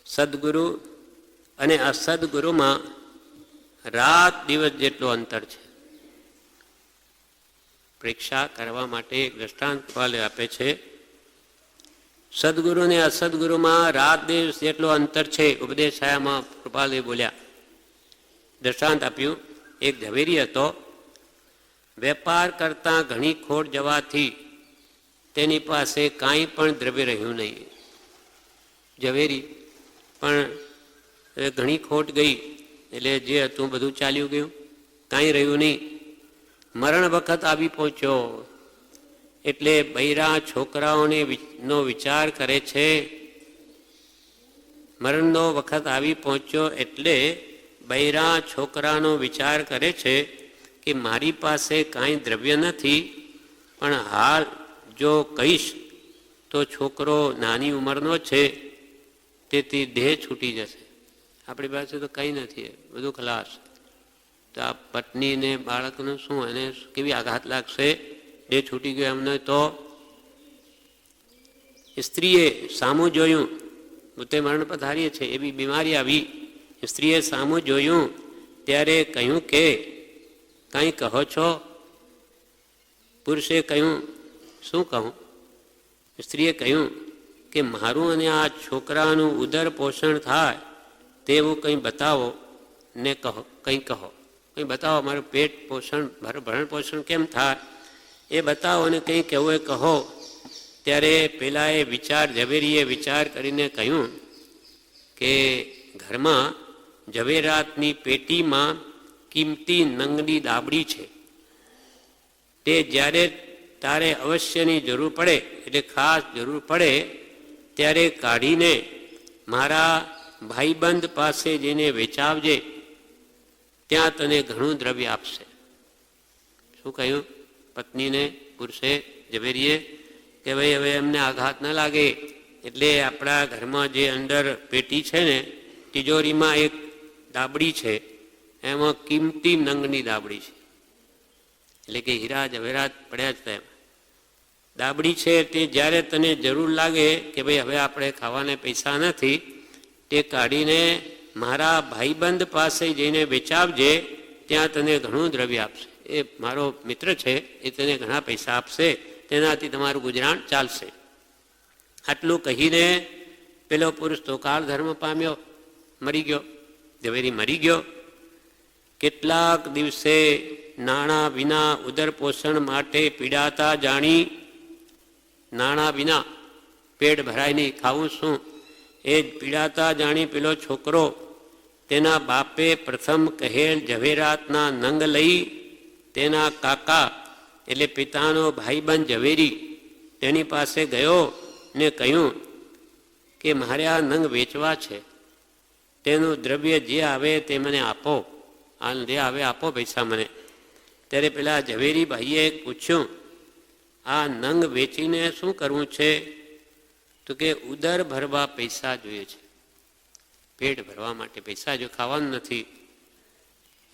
સદગુરુ અને અસદગુરુમાં રાત દિવસ જેટલો અંતર છે. પરીક્ષા કરવા માટે એક દ્રષ્ટાંત કૃપાલદેવ આપે છે સદગુરુ ને અસદગુરુમાં રાત દિવસ જેટલો અંતર છે. ઉપદેશ છાયામાં કૃપાલદેવ બોલ્યા, દ્રષ્ટાંત આપ્યું. એક ઝવેરી હતો. વેપાર કરતાં ઘણી ખોટ જવાથી તેની પાસે કાંઈ પણ દ્રવ્ય રહ્યું નહીં. ઝવેરી પણ ઘણી ખોટ ગઈ એટલે જે હતું બધું ચાલ્યું ગયું, કાંઈ રહ્યું નહીં. મરણ વખત આવી પહોંચ્યો એટલે બૈરા છોકરાઓને નો વિચાર કરે છે. મરણનો વખત આવી પહોંચ્યો એટલે બૈરા છોકરાનો વિચાર કરે છે કે મારી પાસે કાંઈ દ્રવ્ય નથી, પણ હાલ જો કહીશ તો છોકરો નાની ઉંમરનો છે, તેથી દેહ છૂટી જશે. આપણી પાસે તો કંઈ નથી, બધું ખલાસ. તો આ પત્નીને બાળકનું શું, એને કેવી આઘાત લાગશે? દેહ છૂટી ગયો એમને. તો સ્ત્રીએ સામું જોયું, તે મરણ પથારીએ છે, એવી બીમારી આવી. સ્ત્રીએ સામું જોયું ત્યારે કહ્યું કે કાંઈ કહો છો? પુરુષે કહ્યું, શું કહું? સ્ત્રીએ કહ્યું કે મારું અને આ છોકરાનું ઉદર પોષણ થાય તેવું કંઈ બતાવો ને કહો, કંઈ કહો, કંઈ બતાવો. મારું પેટ પોષણ, ભરણ પોષણ કેમ થાય એ બતાવો અને કંઈ કહેવું એ કહો. ત્યારે પેલાએ ઝવેરીએ વિચાર કરીને કહ્યું કે ઘરમાં ઝવેરાતની પેટીમાં કિંમતી નંગની દાબડી છે, તે જ્યારે તારે અવશ્યની જરૂર પડે, એટલે ખાસ જરૂર પડે ત્યારે કાઢીને મારા ભાઈબંધ પાસે જઈને વેચાવજે, ત્યાં તને ઘણું દ્રવ્ય આપશે. શું કહ્યું પત્નીને? પુરુષે, ઝવેરીએ કે ભાઈ હવે એમને આઘાત ન લાગે એટલે આપણા ઘરમાં જે અંદર પેટી છે ને, તિજોરીમાં એક દાબડી છે, એમાં કિંમતી નંગની દાબડી છે, એટલે કે હીરા જવેરાત પડ્યા જ તેમ દાબડી છે. તે જ્યારે તને જરૂર લાગે કે ભાઈ હવે આપણે ખાવાને પૈસા નથી, તે કાઢીને મારા ભાઈબંધ પાસે જઈને વેચાવજે, ત્યાં તને ઘણું દ્રવ્ય આપશે. એ મારો મિત્ર છે, એ તને ઘણા પૈસા આપશે, તેનાથી તમારું ગુજરાન ચાલશે. આટલું કહીને પેલો પુરુષ તો કાળ ધર્મ પામ્યો, મરી ગયો. ઝવેરી મરી ગયો. કેટલાક દિવસે નાણાં વિના ઉદર પોષણ માટે પીડાતા જાણી, નાણાં વિના પેટ ભરાય નહીં, ખાવું શું, એ જ પીડાતા જાણી પેલો છોકરો તેના બાપે પ્રથમ કહેલ ઝવેરાતના નંગ લઈ તેના કાકા એટલે પિતાનો ભાઈબંધ ઝવેરી તેની પાસે ગયો ને કહ્યું કે મારે આ નંગ વેચવા છે, તેનું દ્રવ્ય જે આવે તે મને આપો, જે આવે આપો પૈસા મને. ત્યારે પેલા ઝવેરી ભાઈએ પૂછ્યું, આ નંગ વેચીને શું કરવું છે? તો કે ઉદર ભરવા પૈસા જોઈએ છે, પેટ ભરવા માટે પૈસા જો, ખાવાનું નથી.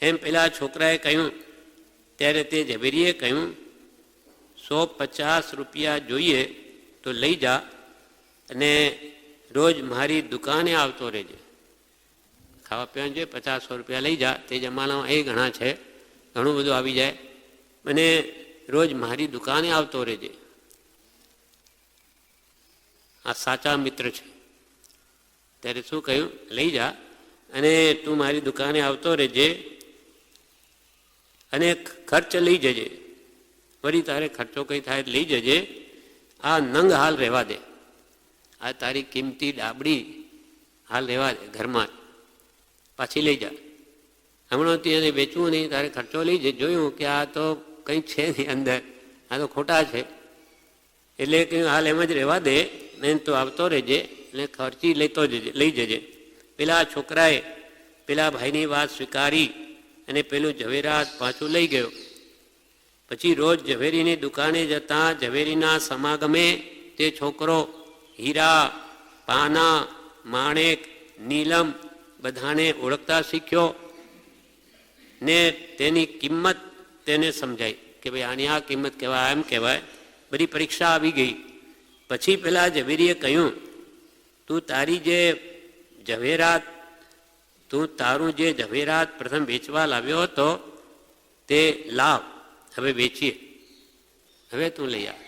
એમ પેલા છોકરાએ કહ્યું. ત્યારે તે ઝવેરીએ કહ્યું, 150 રૂપિયા જોઈએ તો લઈ જા અને રોજ મારી દુકાને આવતો રહેજે. ખાવા પીવાનું જોઈએ, 50 રૂપિયા લઈ જા. તે જમાનામાં એ ઘણા છે, ઘણું બધું આવી જાય. અને રોજ મારી દુકાને આવતો રહેજે. આ સાચા મિત્ર છે. ત્યારે શું કહ્યું? લઈ જા અને તું મારી દુકાને આવતો રહેજે અને ખર્ચ લઈ જજે, વળી તારે ખર્ચો કંઈ થાય લઈ જજે. આ નંગ હાલ રહેવા દે, આ તારી કિંમતી ડાબડી હાલ રહેવા દે ઘરમાં, પાછી લઈ જા. હમણાં એને વેચવું નહીં, તારે ખર્ચો લઈ જજે. જોયું કે આ તો કંઈ છે નહીં અંદર, આ તો ખોટા છે, એટલે કંઈ હાલ એમ જ રહેવા દે, નહીં તો આવતો રહેજે એટલે ખર્ચી લઈ જજે. પેલા છોકરાએ પેલા ભાઈની વાત સ્વીકારી અને પેલું ઝવેરાત પાછું લઈ ગયો. પછી રોજ ઝવેરીની દુકાને જતા ઝવેરીના સમાગમે તે છોકરો હીરા, પાના, માણેક, નીલમ બધાને ઓળખતા શીખ્યો ને તેની કિંમત તેને સમજાઈ કે ભાઈ આની આ કિંમત કહેવાય, એમ કહેવાય. બધી પરીક્ષા આવી ગઈ. પછી પેલા ઝવેરીએ કહ્યું, તું તારી જે ઝવેરાત, તું તારું જે ઝવેરાત પ્રથમ વેચવા લાવ્યો હતો તે લાવ, હવે વેચીએ, હવે તું લઈ આવ.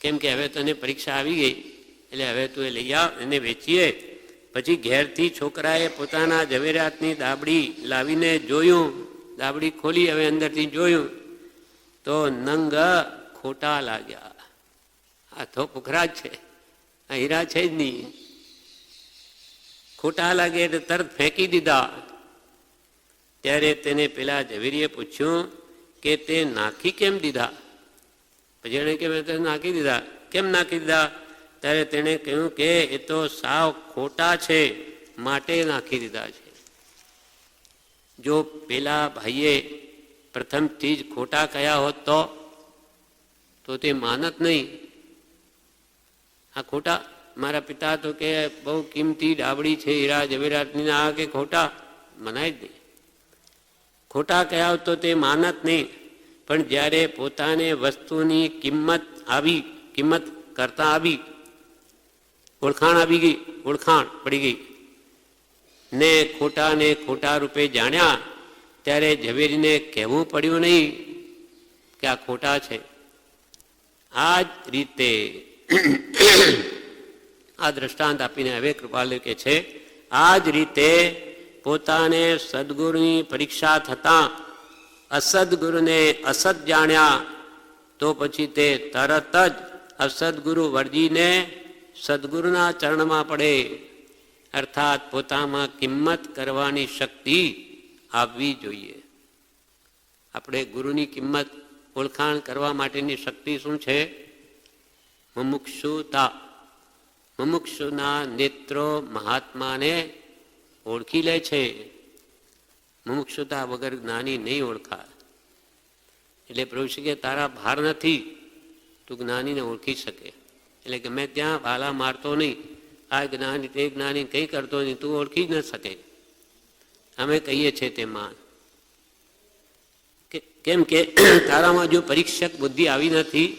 કેમ કે હવે તને પરીક્ષા આવી ગઈ, એટલે હવે તું એ લઈ આવ, એને વેચીએ. પછી ઘેરથી છોકરાએ પોતાના ઝવેરાતની દાબડી લાવીને જોયું, દાબડી ખોલી, હવે અંદરથી જોયું તો નંગ ખોટા લાગ્યા. આ તો પુખરા જ છે, આ હીરા છે જ નહીં. ખોટા લાગે એટલે તરત ફેંકી દીધા. ત્યારે તેને પેલા ઝવેરીએ પૂછ્યું કે તે નાખી કેમ દીધા? પછી એણે કે મેં નાખી દીધા. કેમ નાખી દીધા? ત્યારે તેણે કહ્યું કે એ તો સાવ ખોટા છે માટે નાખી દીધા છે. જો પેલા ભાઈએ પ્રથમથી જ ખોટા કયા હોત તો તે માનત નહીં. આ ખોટા, મારા પિતા તો કે બહુ કિંમતી ડાબડી છે, હીરા ઝવેરાતની, આ કે ખોટા, મનાય જ નહીં. ખોટા કયા હોત તો તે માનત નહીં. પણ જ્યારે પોતાને વસ્તુની કિંમત કરતા આવી, ઓળખાણ આવી ગઈ, ઓળખાણ પડી ગઈ ને ખોટા રૂપે જાણ્યા, ત્યારે ઝવેરીને કહેવું પડ્યું નહીં કે આ ખોટા છે. આ જ રીતે આ દ્રષ્ટાંત આપીને હવે કૃપાલુ કે છે, આ જ રીતે પોતાને સદગુરુની પરીક્ષા થતાં અસદગુરુને અસત જાણ્યા તો પછી તે તરત જ અસદગુરુ વર્જીને સદગુરુના ચરણમાં પડે. અર્થાત પોતામાં કિંમત કરવાની શક્તિ આવવી જોઈએ. આપણે ગુરુની કિંમત ઓળખાણ કરવા માટેની શક્તિ શું છે? મુમુક્ષુતા. મુમુક્ષુના નેત્રો મહાત્માને ઓળખી લે છે. મુમુક્ષુતા વગર જ્ઞાની નહીં ઓળખાય. એટલે પ્રભુ શ્રી કે તારા ભાર નથી, તું જ્ઞાનીને ઓળખી શકે. એટલે ગમે ત્યાં ભાલા મારતો નહીં, આ જ્ઞાની તે જ્ઞાની કંઈ કરતો નહીં, તું ઓળખી જ ન શકે. અમે કહીએ છીએ તે માન. કેમ કે તારામાં જો પરીક્ષક બુદ્ધિ આવી નથી.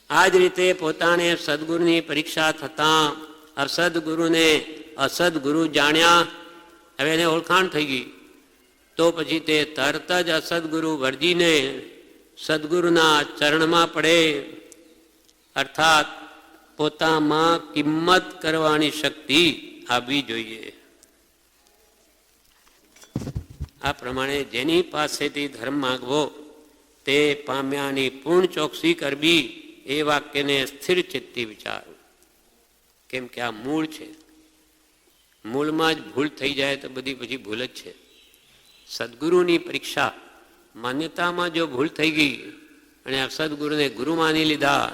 આ જ રીતે પોતાને સદગુરુની પરીક્ષા થતાં અસદગુરુને અસદગુરુ જાણ્યા, હવે એને ઓળખાણ થઈ ગઈ, તો પછી તે તરત જ અસદગુરુ વર્જીને સદગુરુના ચરણમાં પડે. અર્થાત પોતામાં કિંમત કરવાની શક્તિ આવવી જોઈએ. આ પ્રમાણે જેની પાસેથી ધર્મ માગવો તે પામ્યાની પૂર્ણ ચોકસી કરવી, એ વાક્યને સ્થિર ચિત્તી વિચારવું. કેમ કે આ મૂળ છે, મૂળમાં જ ભૂલ થઈ જાય તો બધી પછી ભૂલ જ છે. સદગુરુની પરીક્ષા, માન્યતામાં જો ભૂલ થઈ ગઈ અને આ સદગુરુને ગુરુ માની લીધા,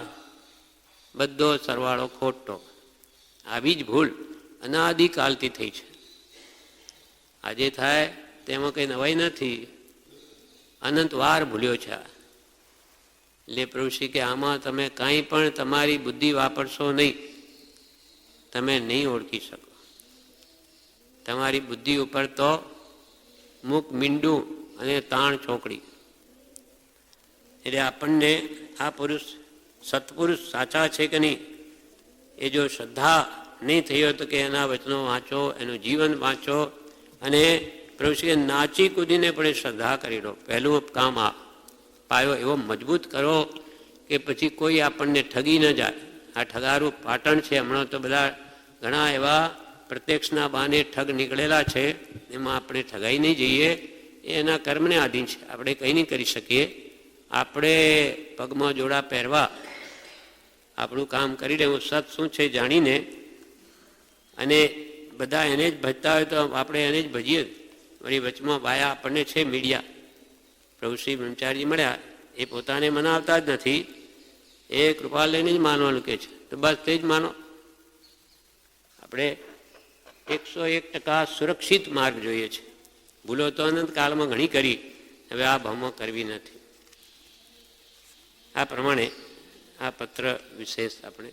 બધો સરવાળો ખોટો. આવી જ ભૂલ અનાદિકાલથી થઈ છે. આજે થાય તેમાં કંઈ નવાઈ નથી, અનંત વાર ભૂલ્યો છે. એટલે પ્રભુ શ્રી કે આમાં તમે કાંઈ પણ તમારી બુદ્ધિ વાપરશો નહીં, તમે નહીં ઓળખી શકો. તમારી બુદ્ધિ ઉપર તો મુખ મીંડું અને તાણ ચોકડી. એટલે આપણને આ પુરુષ સત્પુરુષ સાચા છે કે નહીં, એ જો શ્રદ્ધા નહીં થઈ હોય તો કે એના વચનો વાંચો, એનું જીવન વાંચો અને પ્રભુ શ્રી નાચી કૂદીને પણ શ્રદ્ધા કરી લો. પહેલું કામ આ પાયો એવો મજબૂત કરો કે પછી કોઈ આપણને ઠગી ન જાય. આ ઠગારું પાટણ છે, હમણાં તો બધા ઘણા એવા પ્રત્યક્ષના બાને ઠગ નીકળેલા છે, એમાં આપણે ઠગાઈ નહીં જઈએ. એ એના કર્મને આધીન છે, આપણે કંઈ નહીં કરી શકીએ. આપણે પગમાં જોડા પહેરવા આપણું કામ કરી લેવું, સત શું છે જાણીને, અને બધા એને જ ભજતા હોય તો આપણે એને જ ભજીએ. વળી વચમાં વાયા આપણને છે મીડિયા. પ્રભુ શ્રી બ્રહ્મચારી મળ્યા, એ પોતાને મનાવતા જ નથી, એ કૃપા લઈને જ માનવાનું કે છે, તો બસ તે જ માનો. આપણે 101% સુરક્ષિત માર્ગ જોઈએ છે. ભૂલો તો અનંત કાળમાં ઘણી કરી, હવે આ ભાવમાં કરવી નથી. આ પ્રમાણે આ પત્ર વિશેષ આપણે